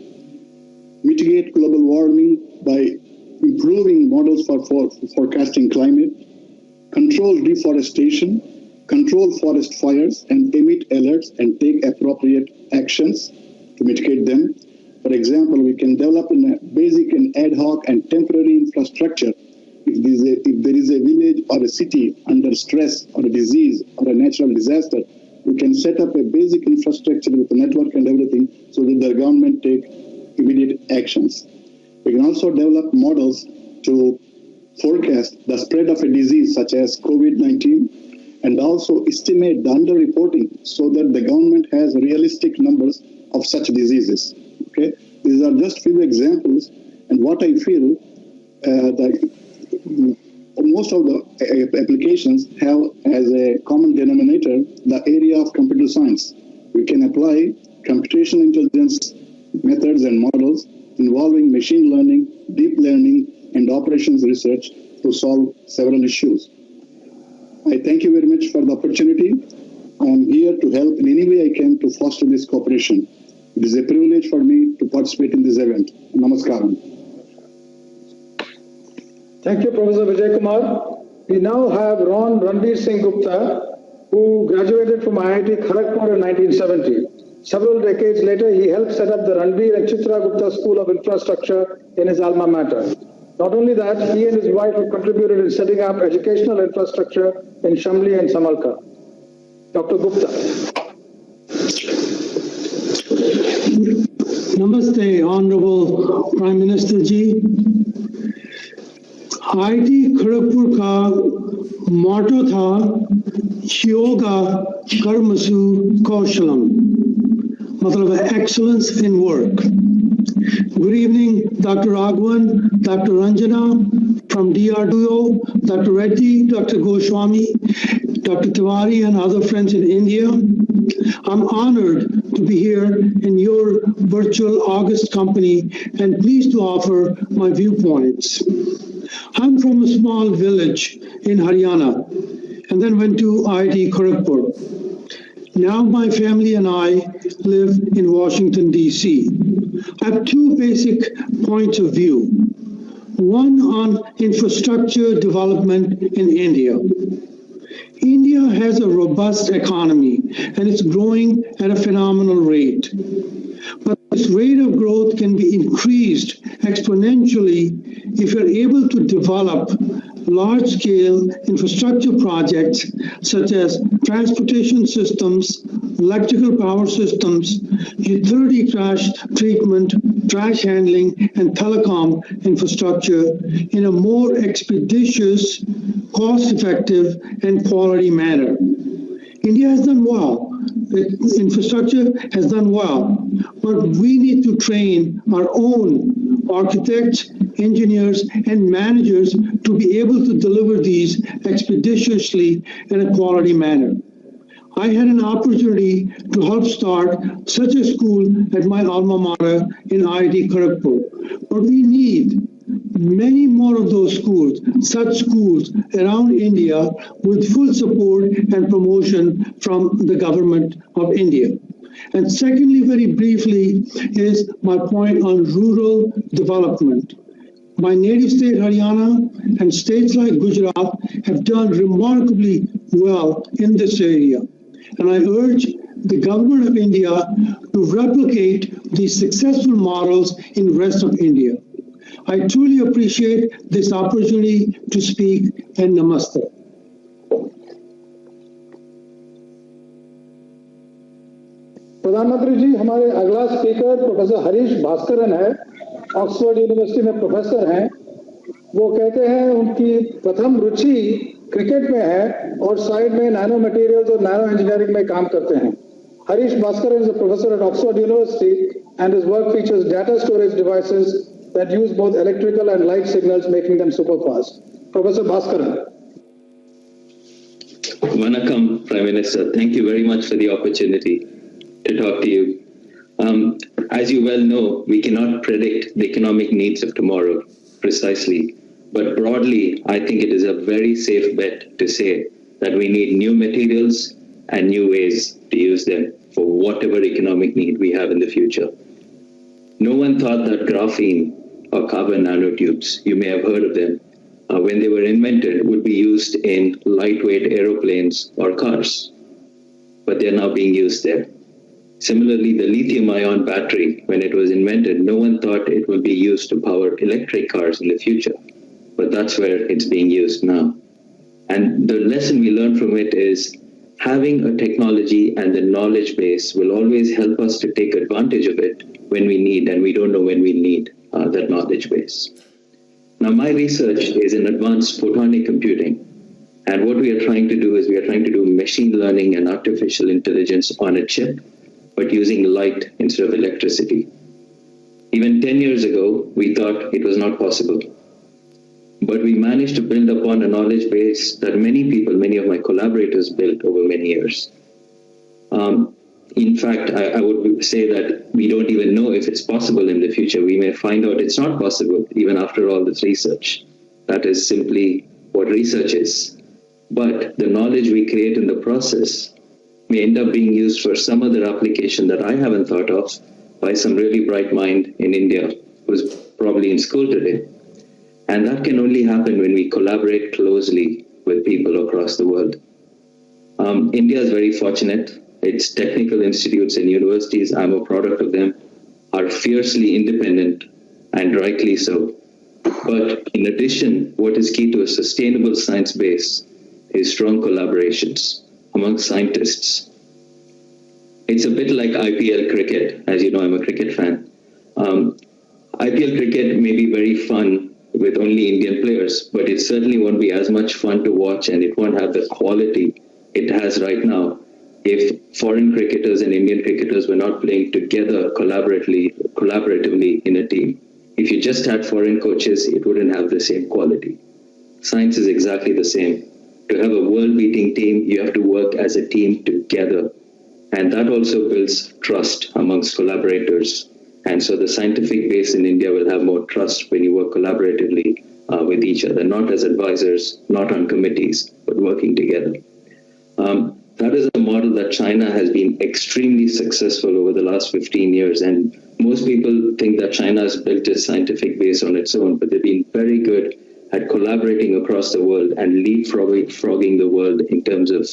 mitigate global warming by improving models for forecasting climate, control deforestation, control forest fires and emit alerts and take appropriate actions to mitigate them. For example, we can develop a basic and ad hoc and temporary infrastructure. If there is a village or a city under stress or a disease or a natural disaster, we can set up a basic infrastructure with a network and everything so that the government take immediate actions. We can also develop models to forecast the spread of a disease such as COVID-19 and also estimate the underreporting so that the government has realistic numbers of such diseases. Okay, these are just few examples, and what I feel most of the applications have as a common denominator the area of computer science. We can apply computational intelligence methods and models involving machine learning, deep learning, and operations research to solve several issues. I thank you very much for the opportunity. I am here to help in any way I can to foster this cooperation. It is a privilege for me to participate in this event. Namaskaram. Thank you, Professor Vijay Kumar. We now have Ron Ranbir Singh Gupta, who graduated from IIT Kharagpur in 1970. Several decades later, he helped set up the Ranbir and Chitra Gupta School of Infrastructure in his alma mater. Not only that, he and his wife have contributed in setting up educational infrastructure in Shamli and Samalka. Dr. Gupta. Namaste, Honorable Prime Minister Ji. IIT Kharagpur का मोटो था योगा कर्मसु कौशलम. matlab excellence in work. Good evening, Dr. Raghavan, Dr. Ranjana from DRDO, Dr. Reddy, Dr. Goswami, Dr. Tiwari, and other friends in India. I'm honored to be here in your virtual August company and pleased to offer my viewpoints. I'm from a small village in Haryana and then went to IIT Kharagpur. Now my family and I live in Washington, D.C. I have two basic points of view. One on infrastructure development in India. India has a robust economy and it's growing at a phenomenal rate. But this rate of growth can be increased exponentially if you're able to develop large-scale infrastructure projects such as transportation systems, electrical power systems, utility trash treatment, trash handling, and telecom infrastructure in a more expeditious, cost-effective, and quality manner. India has done well. The infrastructure has done well, but we need to train our own architects, engineers, and managers to be able to deliver these expeditiously in a quality manner. I had an opportunity to help start such a school at my alma mater in IIT Kharagpur, but we need many more of those schools, such schools around India with full support and promotion from the government of India. And secondly, very briefly, is my point on rural development. My native state, Haryana, and states like Gujarat have done remarkably well in this area. And I urge the government of India to replicate these successful models in the rest of India. I truly appreciate this opportunity to speak, and namaste. प्रधानमंत्री जी, हमारे अगला speaker professor Harish Bhaskaran है, Oxford university में professor हैं। वो कहते हैं उनकी प्रथम रुचि क्रिकेट में है और साइड में नैनो मटेरियल्स और नैनो इंजीनियरिंग में काम करते हैं। Harish Bhaskaran is a professor at Oxford University and his work features data storage devices that use both electrical and light signals, making them super fast. Professor Bhaskaran. Vanakkam, Prime Minister. Thank you very much for the opportunity to talk to you. As you well know, we cannot predict the economic needs of tomorrow precisely. But broadly, I think it is a very safe bet to say that we need new materials and new ways to use them for whatever economic need we have in the future. No one thought that graphene or carbon nanotubes, you may have heard of them, when they were invented, would be used in lightweight aeroplanes or cars. But they're now being used there. Similarly, the lithium-ion battery, when it was invented, no one thought it would be used to power electric cars in the future. But that's where it's being used now. And the lesson we learn from it is having a technology and the knowledge base will always help us to take advantage of it when we need, and we don't know when we need that knowledge base. Now, my research is in advanced photonic computing. And what we are trying to do is we are trying to do machine learning and artificial intelligence on a chip, but using light instead of electricity. Even 10 years ago, we thought it was not possible. But we managed to build upon a knowledge base that many people, many of my collaborators built over many years. In fact, I would say that we don't even know if it's possible in the future. We may find out it's not possible even after all this research. That is simply what research is. But the knowledge we create in the process may end up being used for some other application that I haven't thought of by some really bright mind in India who's probably in school today. And that can only happen when we collaborate closely with people across the world. India is very fortunate. Its technical institutes and universities, I'm a product of them, are fiercely independent, and rightly so. But in addition, what is key to a sustainable science base is strong collaborations among scientists. It's a bit like IPL cricket. As you know, I'm a cricket fan. IPL cricket may be very fun with only Indian players, but it certainly won't be as much fun to watch, and it won't have the quality it has right now if foreign cricketers and Indian cricketers were not playing together collaboratively in a team. If you just had foreign coaches, it wouldn't have the same quality. Science is exactly the same. To have a world-beating team, you have to work as a team together. And that also builds trust amongst collaborators. And so the scientific base in India will have more trust when you work collaboratively with each other, not as advisors, not on committees, but working together. That is a model that China has been extremely successful over the last 15 years. And most people think that China has built its scientific base on its own, but they've been very good at collaborating across the world and leapfrogging the world in terms of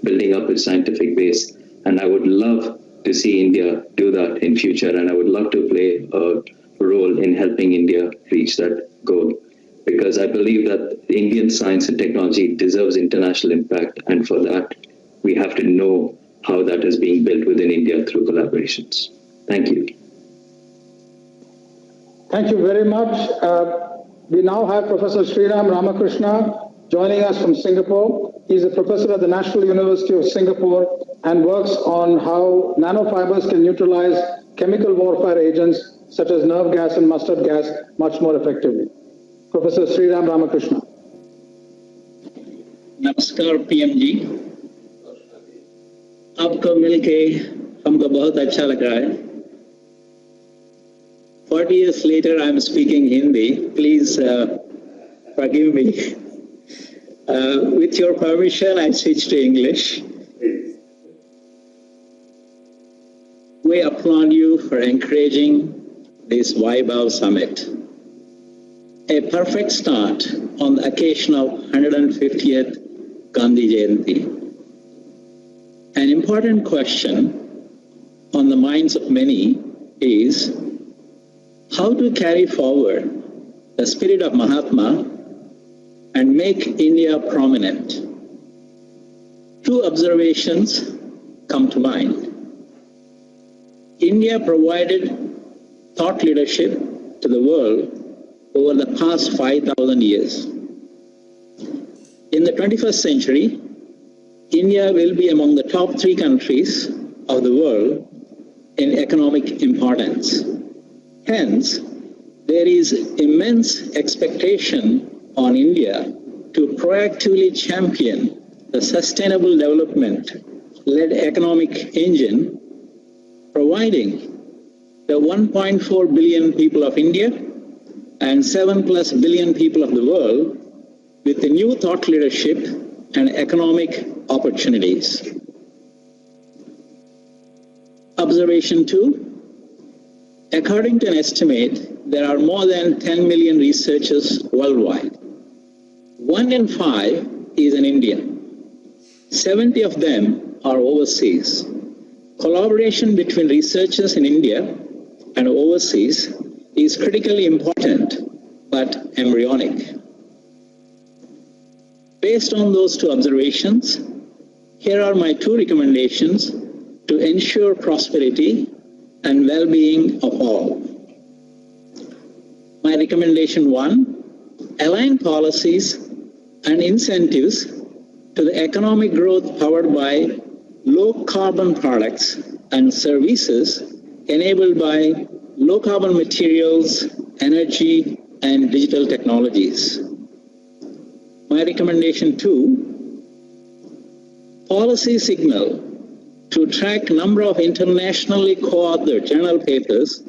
building up its scientific base. And I would love to see India do that in future. And I would love to play a role in helping India reach that goal. Because I believe that Indian science and technology deserves international impact. And for that, we have to know how that is being built within India through collaborations. Thank you. Thank you very much. We now have Professor Sriram Ramakrishna joining us from Singapore. He's a professor at the National University of Singapore and works on how nanofibers can neutralize chemical warfare agents such as nerve gas and mustard gas much more effectively. Professor Sriram Ramakrishna. नमस्कार PM जी, आपको मिलके हमको बहुत अच्छा लग रहा है. 40 years later, I'm speaking Hindi. Please forgive me. With your permission, I switch to English. We applaud you for encouraging this Vaibhav Summit. A perfect start on the occasion of 150th Gandhi Jayanti. An important question on the minds of many is how to carry forward the spirit of Mahatma and make India prominent. Two observations come to mind. India provided thought leadership to the world over the past 5,000 years. In the 21st century, India will be among the top 3 countries of the world in economic importance. Hence, there is immense expectation on India to proactively champion the sustainable development-led economic engine, providing the 1.4 billion people of India and 7+ billion people of the world with the new thought leadership and economic opportunities. Observation 2. According to an estimate, there are more than 10 million researchers worldwide. 1 in 5 is an Indian. 70 of them are overseas. Collaboration between researchers in India and overseas is critically important, but embryonic. Based on those 2 observations, here are my 2 recommendations to ensure prosperity and well-being of all. My recommendation 1, align policies and incentives to the economic growth powered by low-carbon products and services enabled by low-carbon materials, energy, and digital technologies. My recommendation 2, policy signal to track number of internationally co-authored journal papers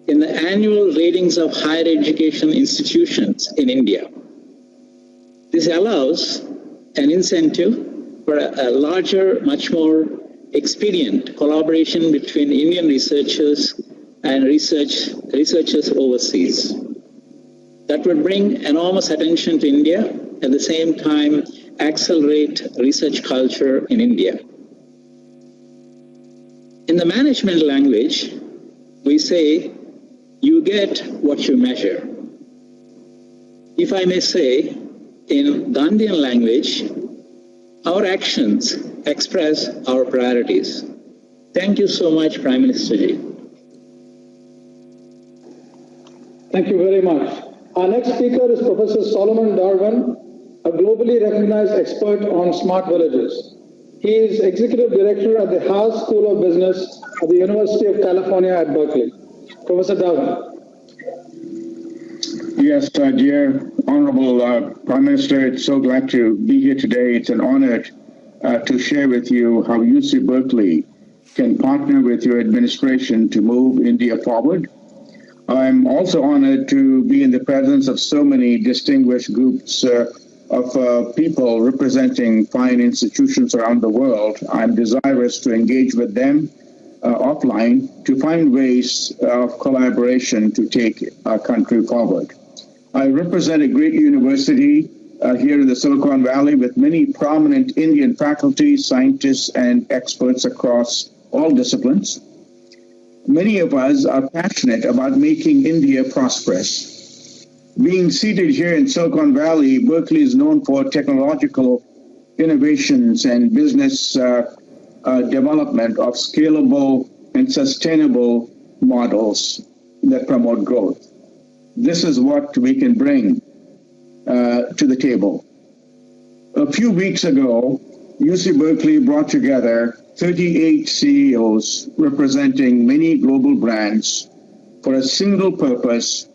in the annual ratings of higher education institutions in India. This allows an incentive for a larger, much more expedient collaboration between Indian researchers and researchers overseas. That would bring enormous attention to India, at the same time accelerate research culture in India. In the management language, we say, you get what you measure. If I may say, in Gandhian language, our actions express our priorities. Thank you so much, Prime Minister Ji. Thank you very much. Our next speaker is Professor Solomon Darwin, a globally recognized expert on smart villages. He is Executive Director at the Haas School of Business at the University of California at Berkeley. Professor Darwin. Yes, dear Honorable Prime Minister, it's so glad to be here today. It's an honor to share with you how UC Berkeley can partner with your administration to move India forward. I'm also honored to be in the presence of so many distinguished groups of people representing fine institutions around the world. I'm desirous to engage with them offline to find ways of collaboration to take our country forward. I represent a great university here in the Silicon Valley with many prominent Indian faculty, scientists, and experts across all disciplines. Many of us are passionate about making India prosperous. Being seated here in Silicon Valley, Berkeley is known for technological innovations and business development of scalable and sustainable models that promote growth. This is what we can bring to the table. A few weeks ago, UC Berkeley brought together 38 CEOs representing many global brands for a single purpose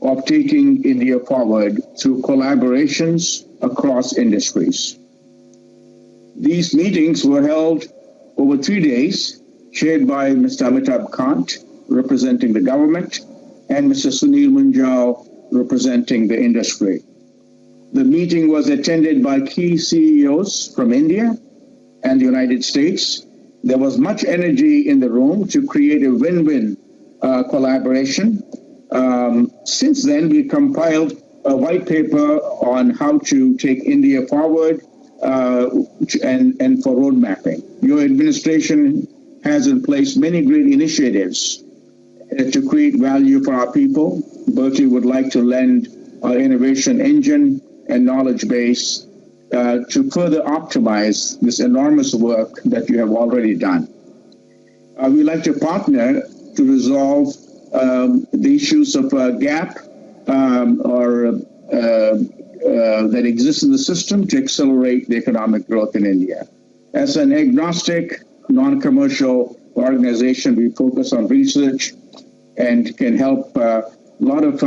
of taking India forward through collaborations across industries. These meetings were held over 3 days, chaired by Mr. Amitabh Kant, representing the government, and Mr. Sunil Munjal, representing the industry. The meeting was attended by key CEOs from India and the United States. There was much energy in the room to create a win-win collaboration. Since then, we compiled a white paper on how to take India forward and for road mapping. Your administration has in place many great initiatives to create value for our people. Berkeley would like to lend our innovation engine and knowledge base to further optimize this enormous work that you have already done. We'd like to partner to resolve the issues of gap that exists in the system to accelerate the economic growth in India. As an agnostic, non-commercial organization, we focus on research and can help a lot of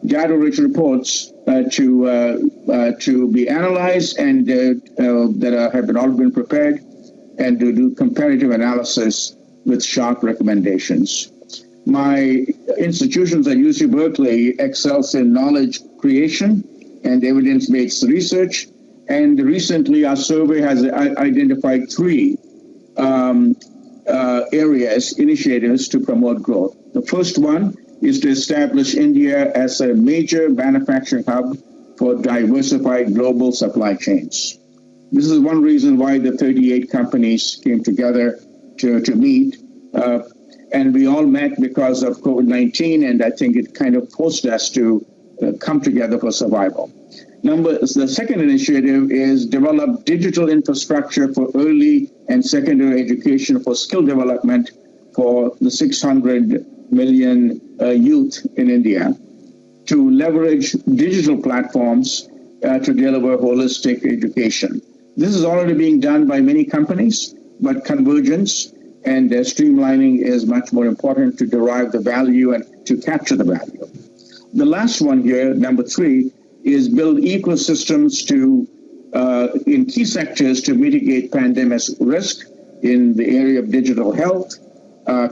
data-rich reports to be analyzed and that have already been prepared, and to do comparative analysis with sharp recommendations. My institutions at UC Berkeley excels in knowledge creation and evidence-based research, and recently our survey has identified 3 initiatives to promote growth. The first one is to establish India as a major manufacturing hub for diversified global supply chains. This is one reason why the 38 companies came together to meet. And we all met because of COVID-19, and I think it kind of forced us to come together for survival. The second initiative is develop digital infrastructure for early and secondary education for skill development for the 600 million youth in India, to leverage digital platforms to deliver holistic education. This is already being done by many companies, but convergence and streamlining is much more important to derive the value and to capture the value. The last one here, number 3, is build ecosystems in key sectors to mitigate pandemic risk in the area of digital health,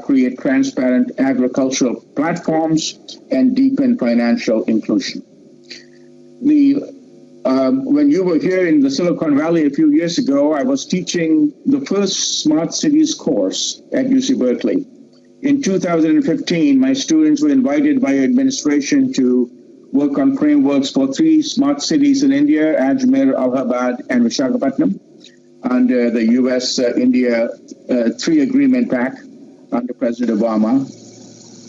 create transparent agricultural platforms, and deepen financial inclusion. When you were here in the Silicon Valley a few years ago, I was teaching the first Smart Cities course at UC Berkeley. In 2015, my students were invited by administration to work on frameworks for 3 smart cities in India, Ajmer, Allahabad, and Visakhapatnam, under the US-India 3 Agreement Pact under President Obama.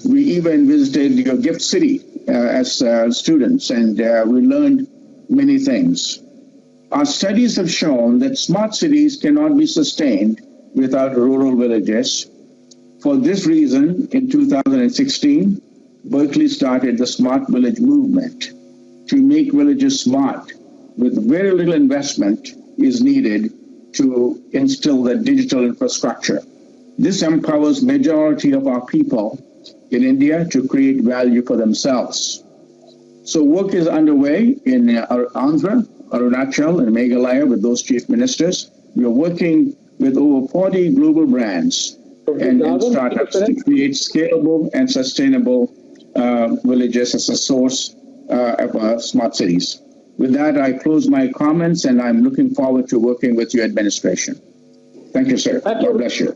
We even visited your gift city as students, and we learned many things. Our studies have shown that smart cities cannot be sustained without rural villages. For this reason, in 2016, Berkeley started the Smart Village movement. To make villages smart with very little investment is needed to instill the digital infrastructure. This empowers majority of our people in India to create value for themselves. So work is underway in Andhra, Arunachal, and Meghalaya with those chief ministers. We are working with over 40 global brands and startups to create scalable and sustainable villages as a source of smart cities. With that, I close my comments, and I'm looking forward to working with your administration. Thank you, sir. God bless you.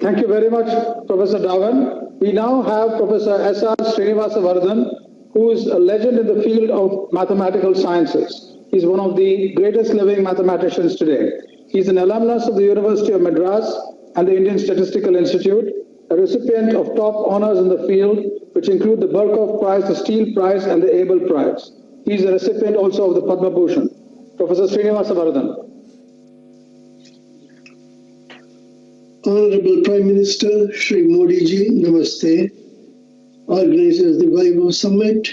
Thank you very much, Professor Dhawan. We now have Professor S.R. Srinivasa Vardhan, who is a legend in the field of mathematical sciences. He's one of the greatest living mathematicians today. He's an alumnus of the University of Madras and the Indian Statistical Institute, a recipient of top honors in the field, which include the Burkhoff Prize, the Steele Prize, and the Abel Prize. He's a recipient also of the Padma Bhushan. Professor Srinivasa Vardhan. Honorable Prime Minister Shri Modi ji, Namaste. Organizers of the Vaibhav Summit,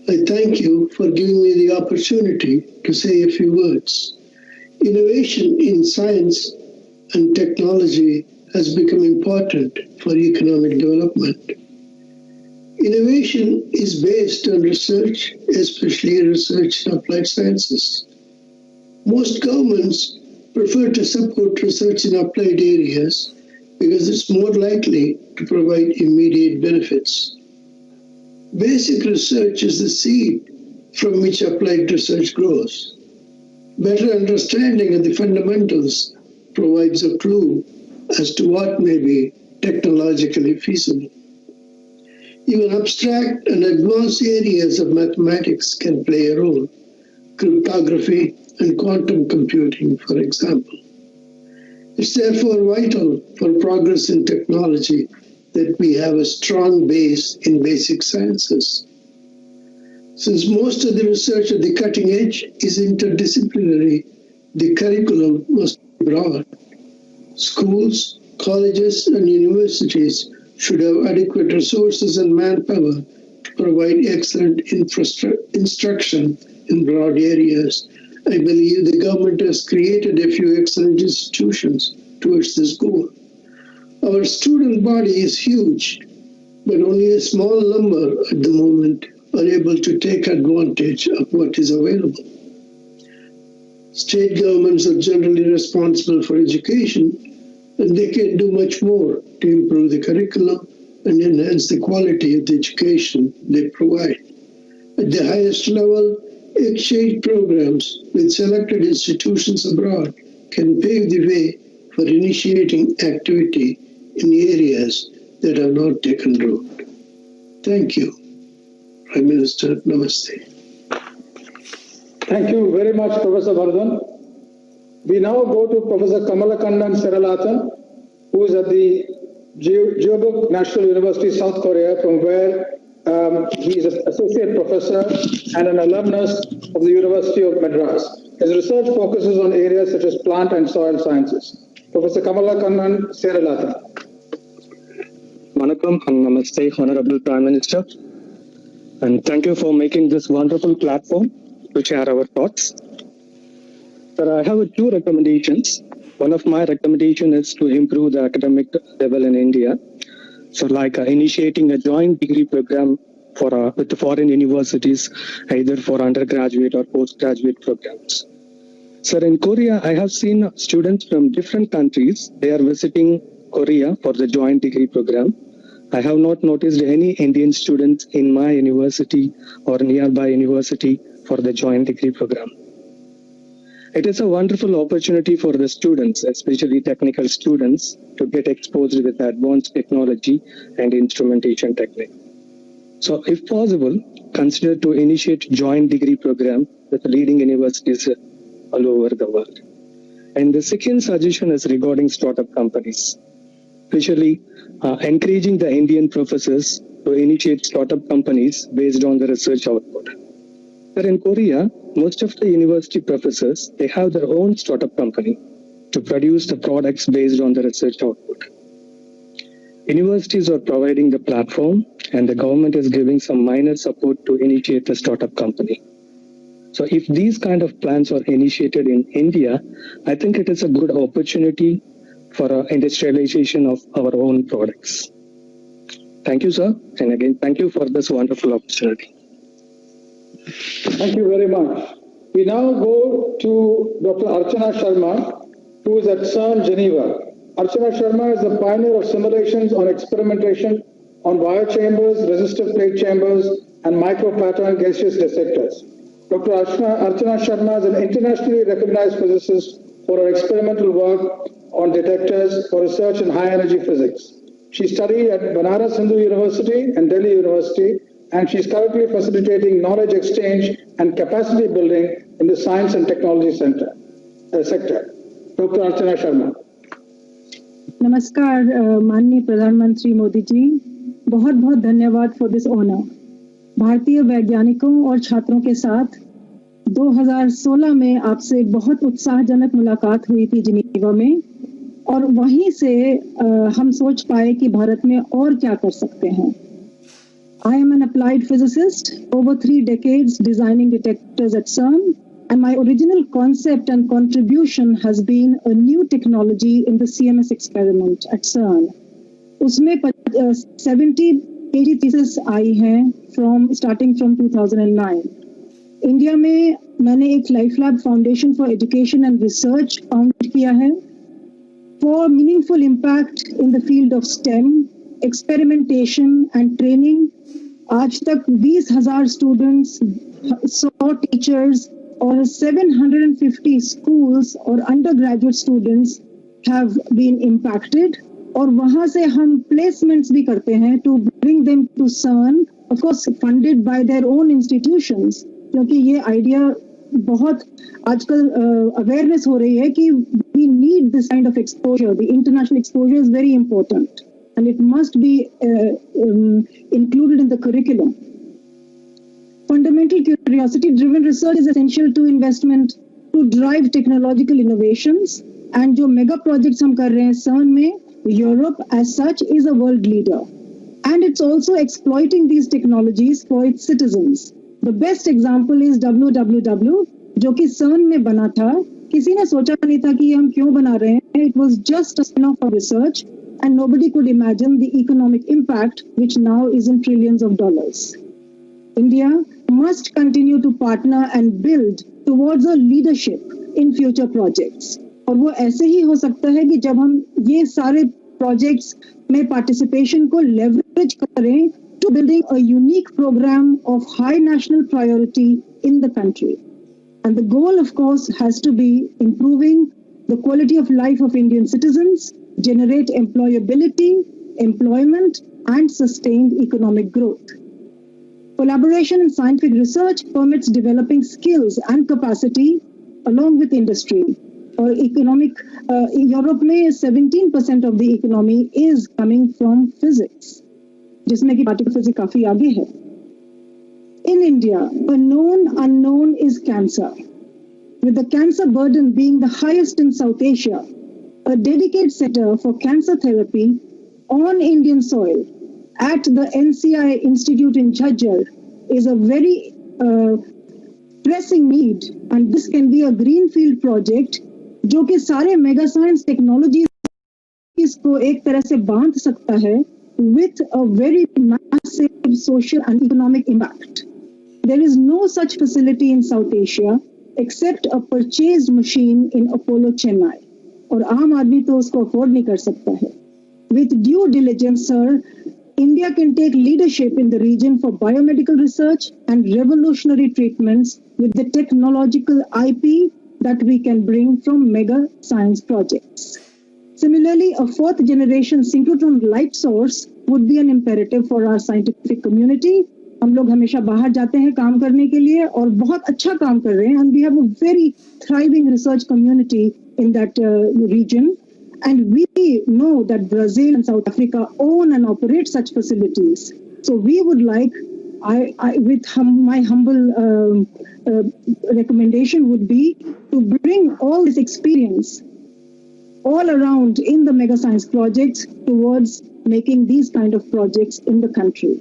I thank you for giving me the opportunity to say a few words. Innovation in science and technology has become important for economic development. Innovation is based on research, especially research in applied sciences. Most governments prefer to support research in applied areas because it's more likely to provide immediate benefits. Basic research is the seed from which applied research grows. Better understanding of the fundamentals provides a clue as to what may be technologically feasible. Even abstract and advanced areas of mathematics can play a role. Cryptography and quantum computing, for example. It's therefore vital for progress in technology that we have a strong base in basic sciences. Since most of the research at the cutting edge is interdisciplinary, the curriculum must be broad. Schools, colleges, and universities should have adequate resources and manpower to provide excellent instruction in broad areas. I believe the government has created a few excellent institutions towards this goal. Our student body is huge, but only a small number at the moment are able to take advantage of what is available. State governments are generally responsible for education, and they can do much more to improve the curriculum and enhance the quality of the education they provide. At the highest level, exchange programs with selected institutions abroad can pave the way for initiating activity in areas that have not taken root. Thank you. Prime Minister, Namaste. Thank you very much, Professor Vardhan. We now go to Professor Kamala who is at the Jeobuk National University, South Korea, from where he is an associate professor and an alumnus of the University of Madras. His research focuses on areas such as plant and soil sciences. Professor Kamala Seralata. Vanakkam and Namaste, Honorable Prime Minister. And thank you for making this wonderful platform to share our thoughts. Sir, I have two recommendations. One of my recommendations is to improve the academic level in India. So like initiating a joint degree program with the foreign universities, either for undergraduate or postgraduate programs. Sir, in Korea, I have seen students from different countries. They are visiting Korea for the joint degree program. I have not noticed any Indian students in my university or nearby university for the joint degree program. It is a wonderful opportunity for the students, especially technical students, to get exposed with advanced technology and instrumentation technique. So if possible, consider to initiate joint degree program with leading universities all over the world. And the second suggestion is regarding startup companies, especially encouraging the Indian professors to initiate startup companies based on the research output. But in Korea, most of the university professors, they have their own startup company to produce the products based on the research output. Universities are providing the platform and the government is giving some minor support to initiate the startup company. So if these kind of plans are initiated in India, I think it is a good opportunity for industrialization of our own products. Thank you, sir. And again, thank you for this wonderful opportunity. Thank you very much. We now go to Dr. Archana Sharma, who is at CERN, Geneva. Archana Sharma is the pioneer of simulations on experimentation on wire chambers, resistive plate chambers, and micro-pattern gaseous dissectors. Dr. Archana Sharma is an internationally recognized physicist for her experimental work on detectors for research in high-energy physics. She studied at Banaras Hindu University and Delhi University, and she is currently facilitating knowledge exchange and capacity building in the science and technology sector. Dr. Archana Sharma. नमस्कार माननीय प्रधानमंत्री मोदी जी, बहुत बहुत धन्यवाद for this honour. भारतीय वैज्ञानिकों और छात्रों के साथ 2016 में आपसे बहुत उत्साहजनक मुलाकात हुई थी जिनेवा में, और वहीं से हम सोच पाए कि भारत में और क्या कर सकते हैं। I am an applied physicist, over 3 decades designing detectors at CERN, and my original concept and contribution has been a new technology in the CMS experiment at CERN. उसमें 70 PhD thesis आई हैं starting from 2009. इंडिया में मैंने एक life lab foundation for education and research found किया है for meaningful impact in the field of STEM, experimentation and training. आज तक 20,000 students, 100 teachers और 750 schools और undergraduate students have been impacted, और वहाँ से हम placements भी करते हैं to bring them to CERN, of course funded by their own institutions, क्योंकि ये idea बहुत आजकल awareness हो रही है कि we need this kind of exposure. The international exposure is very important and it must be included in the curriculum. Fundamental curiosity-driven research is essential to investment to drive technological innovations. And जो mega projects हम कर रहे हैं CERN में, Europe as such is a world leader. And it's also exploiting these technologies for its citizens. The best example is WWW, जो कि CERN में बना था. किसी ने सोचा नहीं था कि ये हम क्यों बना रहे हैं. It was just a spin-off of research, and nobody could imagine the economic impact, which now is in trillions of dollars. India must continue to partner and build towards a leadership in future projects. और वो ऐसे ही हो सकता है कि जब हम ये सारे projects में participation को leverage करें to building a unique program of high national priority in the country. And the goal, of course, has to be improving the quality of life of Indian citizens, generate employability, employment, and sustained economic growth. Collaboration in scientific research permits developing skills and capacity along with industry. Or economic, Europe में 17% of the economy is coming from physics, जिसमें कि particle physics काफी आगे है. In India, a known unknown is cancer. With the cancer burden being the highest in South Asia, a dedicated center for cancer therapy on Indian soil at the NCI Institute in Jhajjar is a very pressing need, and this can be a greenfield project जो कि सारे mega science technologies को एक तरह से बांध सकता है with a very massive social and economic impact. There is no such facility in South Asia except a purchased machine in Apollo, Chennai. और आम आदमी तो उसको अफोर्ड नहीं कर सकता है. With due diligence, sir, India can take leadership in the region for biomedical research and revolutionary treatments with the technological IP that we can bring from mega science projects. Similarly, a 4th generation synchrotron light source would be an imperative for our scientific community. हम लोग हमेशा बाहर जाते हैं काम करने के लिए और बहुत अच्छा काम कर रहे हैं, and we have a very thriving research community in that region. And we know that Brazil and South Africa own and operate such facilities. So we would like, my humble recommendation would be to bring all this experience all around in the mega science projects towards making these kind of projects in the country.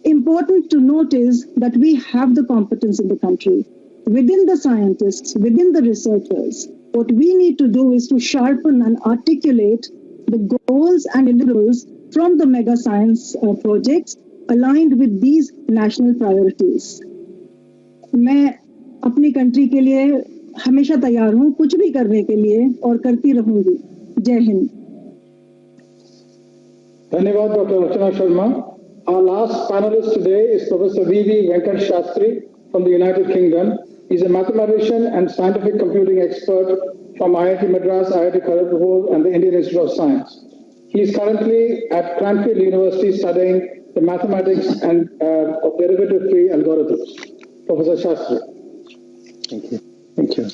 Important to note is that we have the competence in the country. within the scientists, within the researchers, what we need to do is to sharpen and articulate the goals and deliverables from the mega science projects aligned with these national priorities. मैं अपनी country के लिए हमेशा तैयार हूं कुछ भी करने के लिए और करती रहूंगी. जय हिंद. धन्यवाद doctor Archana Sharma. Our last panelist today is Professor V.V. Venkat Shastri from the United Kingdom. He's a mathematician and scientific computing expert from IIT Madras, IIT Kharagpur, and the Indian Institute of Science. He is currently at Cranfield University studying the mathematics and of derivative-free algorithms. Professor Shastri. Thank you. Thank you.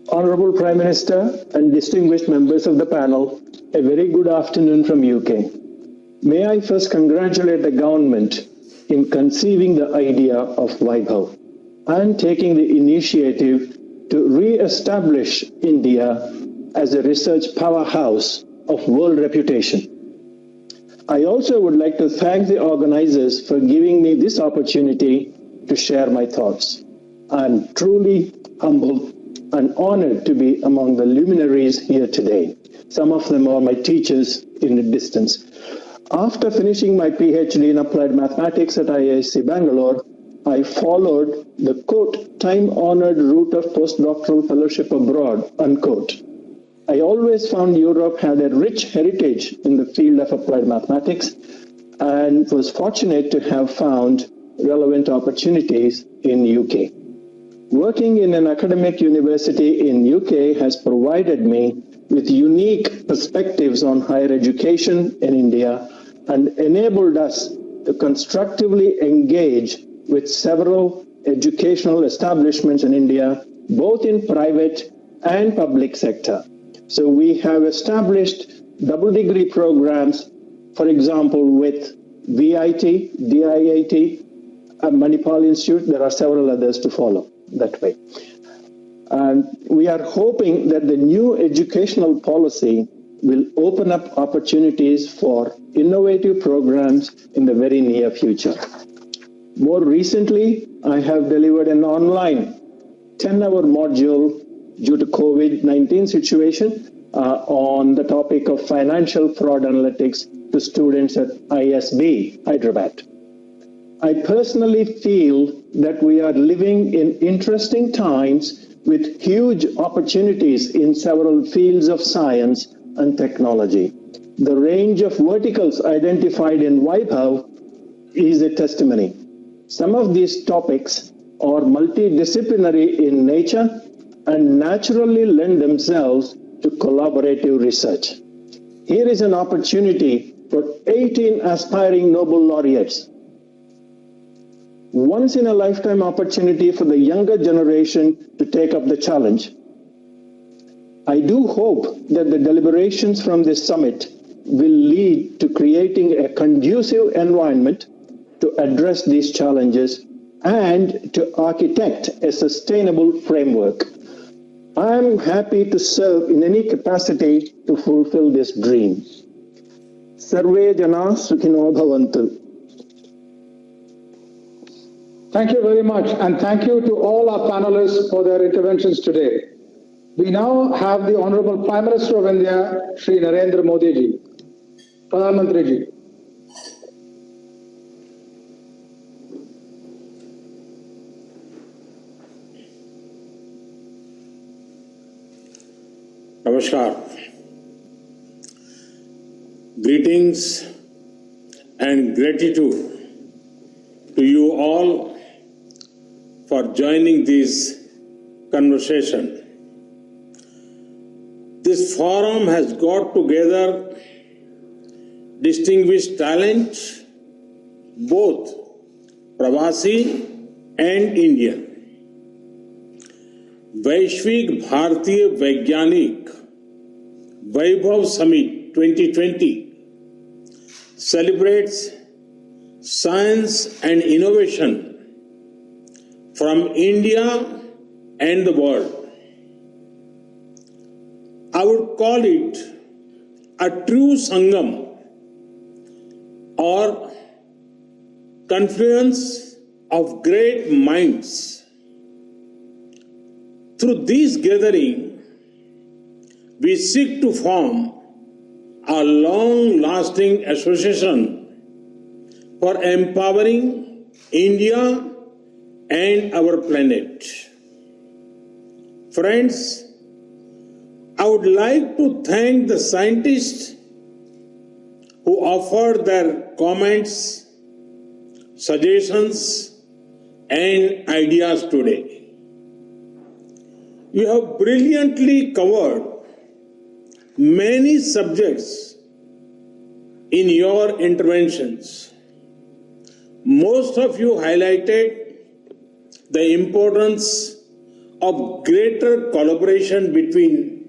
Honorable Prime Minister and distinguished members of the panel, a very good afternoon from UK. May I first congratulate the government in conceiving the idea of Vaibhav and taking the initiative to re-establish India as a research powerhouse of world reputation. I also would like to thank the organizers for giving me this opportunity to share my thoughts. I am truly humbled and honored to be among the luminaries here today. Some of them are my teachers in the distance. After finishing my PhD in applied mathematics at IISc Bangalore, I followed the quote, time-honored route of postdoctoral fellowship abroad, unquote. I always found Europe had a rich heritage in the field of applied mathematics and was fortunate to have found relevant opportunities in UK. Working in an academic university in UK has provided me with unique perspectives on higher education in India and enabled us to constructively engage with several educational establishments in India, both in private and public sector. So we have established double degree programs, for example, with VIT, DIIT, Manipal Institute. There are several others to follow that way. And we are hoping that the new educational policy will open up opportunities for innovative programs in the very near future. More recently, I have delivered an online 10-hour module due to COVID-19 situation on the topic of financial fraud analytics to students at ISB, Hyderabad. I personally feel that we are living in interesting times with huge opportunities in several fields of science and technology. The range of verticals identified in Vaibhav is a testimony. Some of these topics are multidisciplinary in nature and naturally lend themselves to collaborative research. Here is an opportunity for 18 aspiring Nobel laureates. Once in a lifetime opportunity for the younger generation to take up the challenge. I do hope that the deliberations from this summit will lead to creating a conducive environment to address these challenges and to architect a sustainable framework. I am happy to serve in any capacity to fulfill this dream. Sarve Jana Sukhino Bhavantu. Thank you very much, and thank you to all our panelists for their interventions today. We now have the Honorable Prime Minister of India, Shri Narendra Modi ji. Pradhan Mantri ji. Namaskar. Greetings and gratitude to you all for joining this conversation. This forum has got together distinguished talent, both Pravasi and Indian. वैश्विक भारतीय वैज्ञानिक वैभव summit 2020 celebrates science and innovation from India and the world. I would call it a true Sangam or confluence of great minds Through this gathering, we seek to form a long-lasting association for empowering India and our planet. Friends, I would like to thank the scientists who offered their comments, suggestions, and ideas today. You have brilliantly covered many subjects in your interventions. Most of you highlighted the importance of greater collaboration between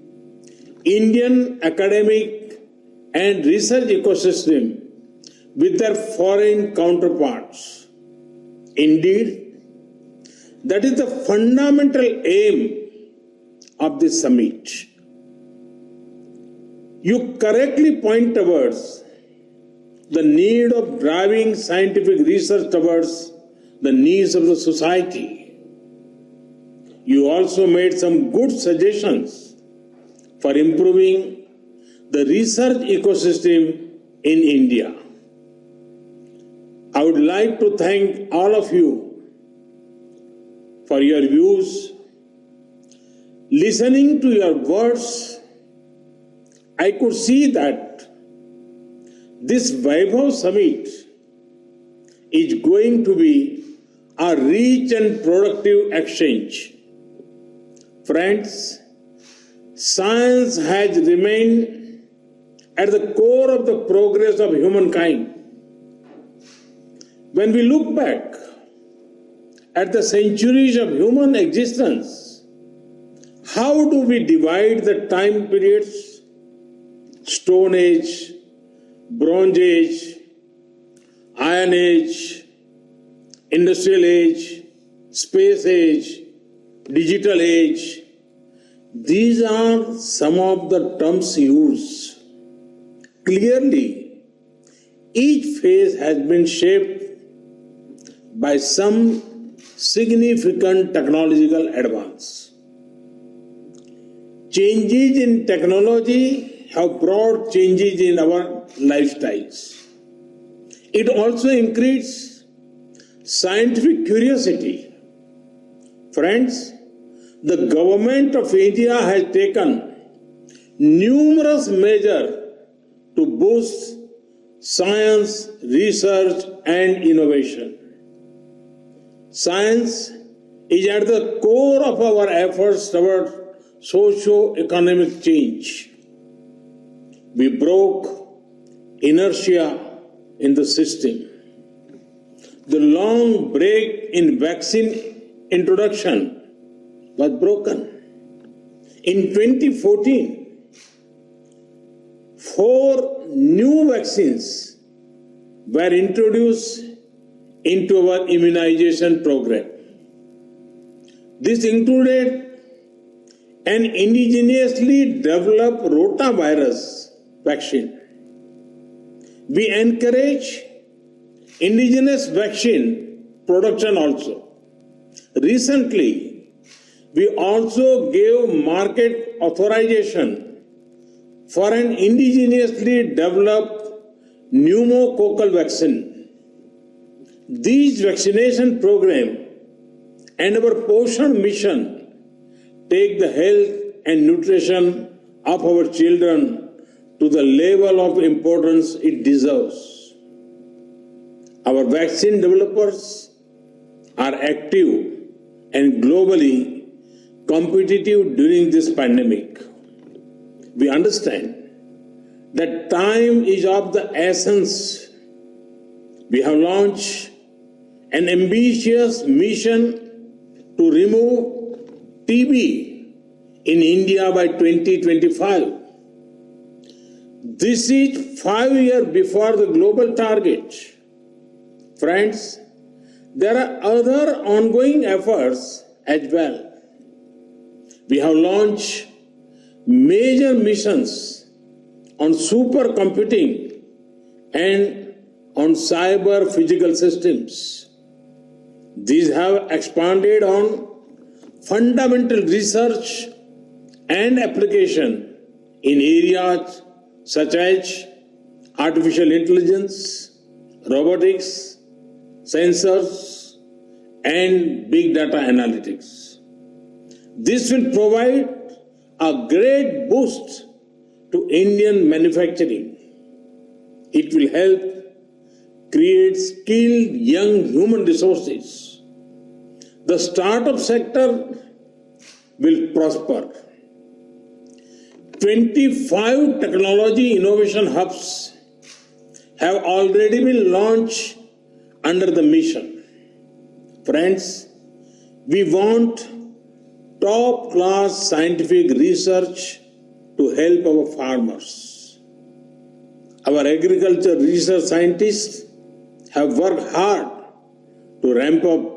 Indian academic and research ecosystem with their foreign counterparts. Indeed, that is the fundamental aim of this summit. You correctly point towards the need of driving scientific research towards the needs of the society. You also made some good suggestions for improving the research ecosystem in India. I would like to thank all of you for your views. Listening to your words, I could see that this Vaibhav Summit is going to be a rich and productive exchange. Friends, science has remained at the core of the progress of humankind. When we look back at the centuries of human existence, how do we divide the time periods? Stone Age, Bronze Age, Iron Age, Industrial Age, Space Age, Digital Age. These are some of the terms used. Clearly, each phase has been shaped by some significant technological advance. Changes in technology have brought changes in our lifestyles. It also increased scientific curiosity. Friends, the government of India has taken numerous measures to boost science, research, and innovation. Science is at the core of our efforts toward socio-economic change. We broke inertia in the system. The long break in vaccine introduction was broken. In 2014, 4 new vaccines were introduced into our immunization program. This included an indigenously developed rotavirus vaccine. We encourage indigenous vaccine production also. Recently, we also gave market authorization for an indigenously developed pneumococcal vaccine. These vaccination program and our Poshan mission take the health and nutrition of our children to the level of importance it deserves. Our vaccine developers are active and globally competitive during this pandemic. We understand that time is of the essence. We have launched an ambitious mission to remove TB in India by 2025. This is 5 years before the global target. Friends, there are other ongoing efforts as well. We have launched major missions on supercomputing and on cyber physical systems. These have expanded on fundamental research and application in areas such as artificial intelligence, robotics, sensors, and big data analytics. This will provide a great boost to Indian manufacturing. It will help create skilled young human resources. The startup sector will prosper. 25 technology innovation hubs have already been launched under the mission. Friends, we want top-class scientific research to help our farmers. Our agriculture research scientists have worked hard to ramp up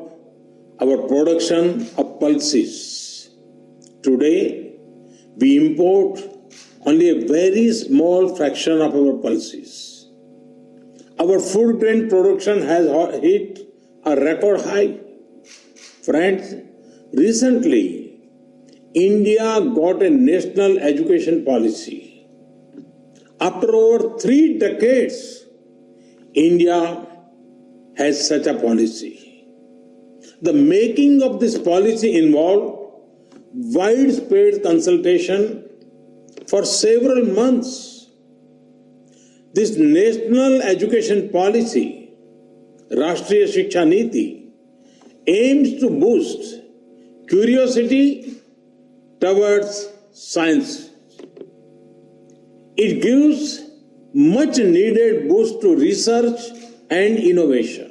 our production of pulses. Today, we import only a very small fraction of our pulses. Our food grain production has hit a record high. Friends, recently, India got a national education policy. After over 3 decades, India has such a policy. The making of this policy involved widespread consultation for several months. This national education policy, Rashtriya Shiksha Niti, aims to boost curiosity towards science. It gives much needed boost to research and innovation.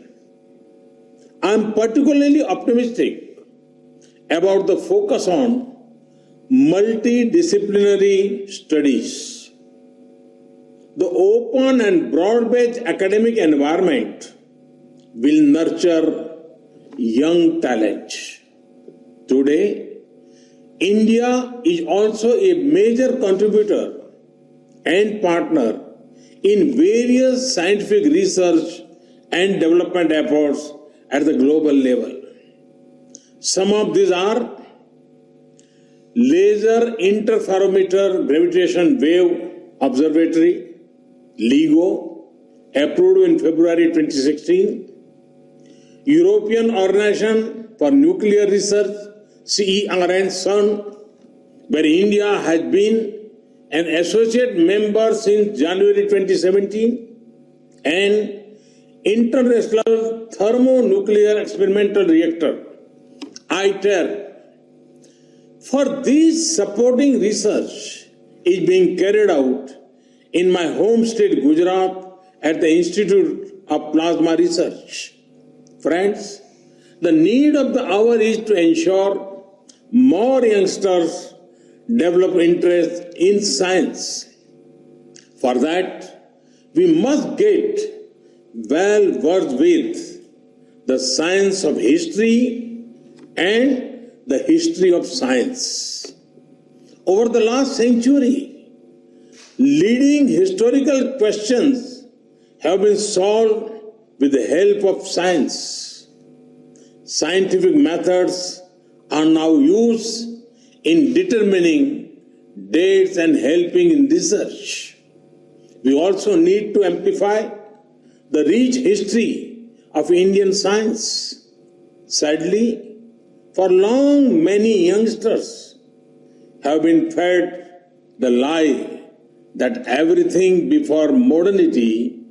I am particularly optimistic about the focus on multidisciplinary studies. The open and broad-based academic environment will nurture young talent. Today, India is also a major contributor and partner in various scientific research and development efforts at the global level. Some of these are Laser Interferometer Gravitation Wave Observatory, LIGO, approved in February 2016, European Organization for Nuclear Research, CERN, where India has been an associate member since January 2017, and International Thermonuclear Experimental Reactor, ITER. For this supporting research is being carried out in my home state Gujarat at the Institute of Plasma Research. Friends, the need of the hour is to ensure more youngsters develop interest in science. For that, we must get well versed with the science of history and the history of science. Over the last century, leading historical questions have been solved with the help of science. Scientific methods are now used in determining dates and helping in research. We also need to amplify the rich history of Indian science. Sadly, for long, many youngsters have been fed the lie that everything before modernity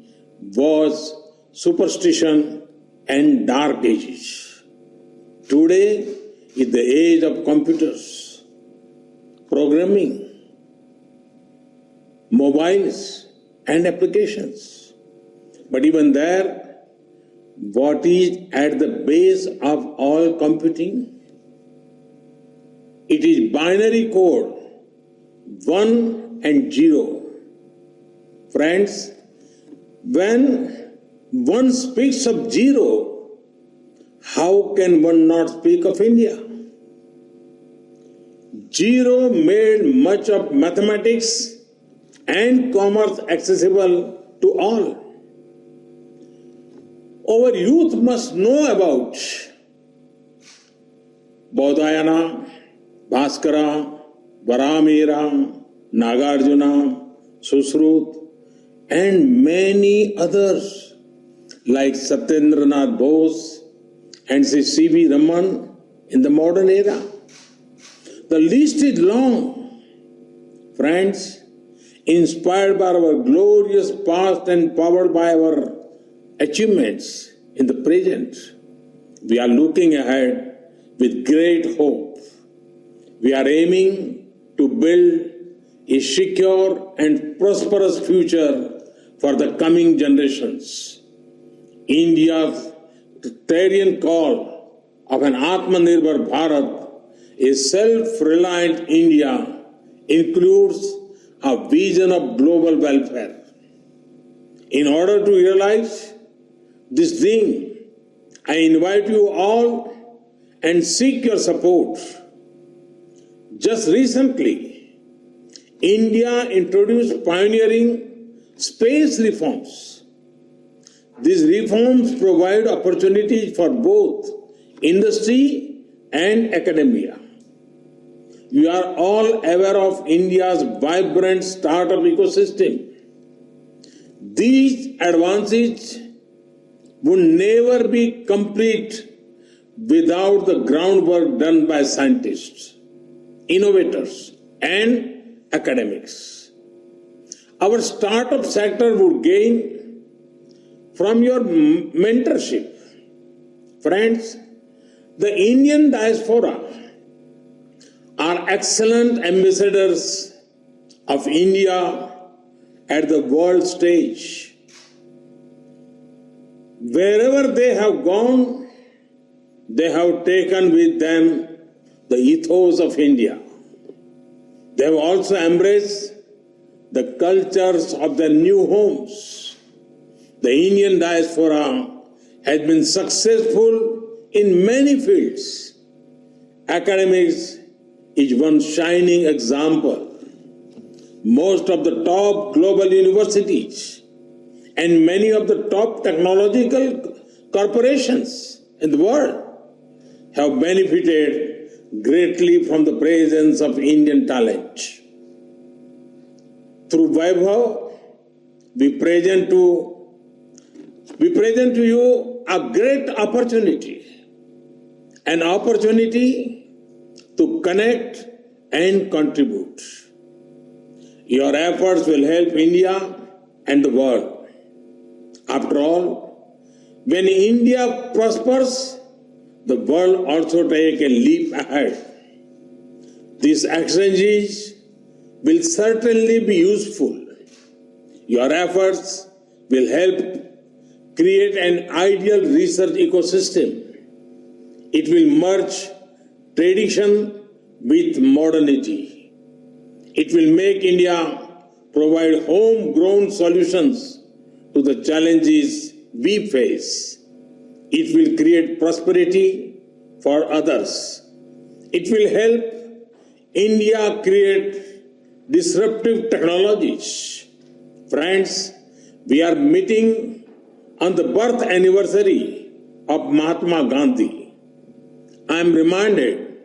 was superstition and dark ages. Today is the age of computers, programming, mobiles, and applications. But even there, what is at the base of all computing? It is binary code, 1 and 0. Friends, when one speaks of 0, how can one not speak of India? 0 made much of mathematics and commerce accessible to all. Our youth must know about Baudhayana, Bhaskara, Varamira, Nagarjuna, Susrut, and many others like Satyendranath Bose and C.V. Raman in the modern era. The list is long. Friends, inspired by our glorious past and powered by our achievements in the present, we are looking ahead with great hope. We are aiming to build a secure and prosperous future for the coming generations. India's clarion call of an Atmanirbhar Bharat, a self-reliant India, includes a vision of global welfare. In order to realize this dream, I invite you all and seek your support. Just recently, India introduced pioneering space reforms. These reforms provide opportunities for both industry and academia. You are all aware of India's vibrant startup ecosystem. These advances would never be complete without the groundwork done by scientists, innovators, and academics. Our startup sector would gain from your mentorship. Friends, the Indian diaspora are excellent ambassadors of India at the world stage. Wherever they have gone, they have taken with them the ethos of India. They have also embraced the cultures of their new homes. The Indian diaspora has been successful in many fields. Academics is one shining example. Most of the top global universities and many of the top technological corporations in the world have benefited greatly from the presence of Indian talent. Through Vaibhav, we present to you a great opportunity, an opportunity to connect and contribute. Your efforts will help India and the world. After all, when India prospers, the world also takes a leap ahead. These exchanges will certainly be useful. Your efforts will help create an ideal research ecosystem. It will merge tradition with modernity. It will make India provide homegrown solutions to the challenges we face. It will create prosperity for others. It will help India create disruptive technologies. Friends, we are meeting on the birth anniversary of Mahatma Gandhi. I am reminded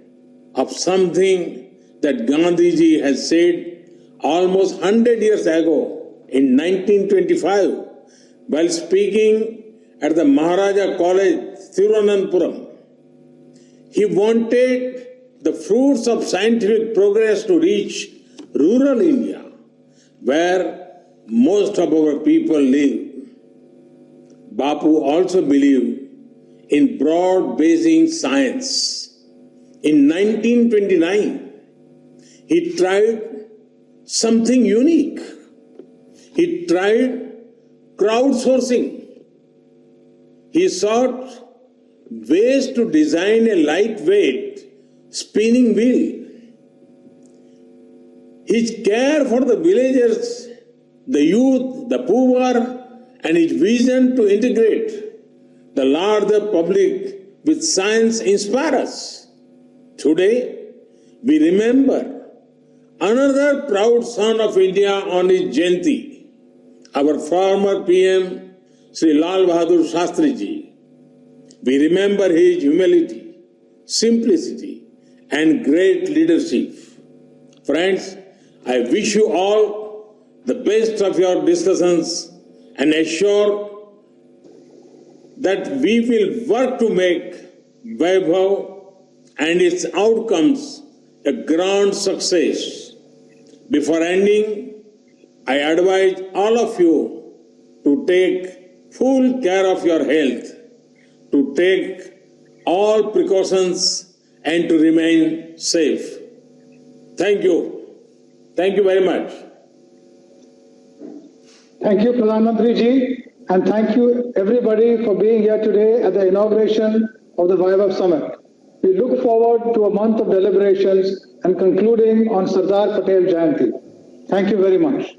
of something that Gandhiji has said almost 100 years ago in 1925 while speaking at the Maharaja College, Thiruvananthapuram. He wanted the fruits of scientific progress to reach rural India, where most of our people live. Bapu also believed in broad-basing science. In 1929, he tried something unique. He tried crowdsourcing. He sought ways to design a lightweight spinning wheel. His care for the villagers, the youth, the poor, and his vision to integrate the larger public with science inspire us. Today, we remember another proud son of India on his Jayanti, our former PM, Sri Lal Bahadur Shastri Ji. We remember his humility, simplicity, and great leadership. Friends, I wish you all the best of your discussions and assure that we will work to make Vaibhav and its outcomes a grand success. Before ending, I advise all of you to take full care of your health, to take all precautions and to remain safe. Thank you. Thank you very much. Thank you, Pradhan Mantri ji, and thank you everybody for being here today at the inauguration of the Vaibhav Summit. We look forward to a month of deliberations and concluding on Sardar Patel Jayanti. Thank you very much.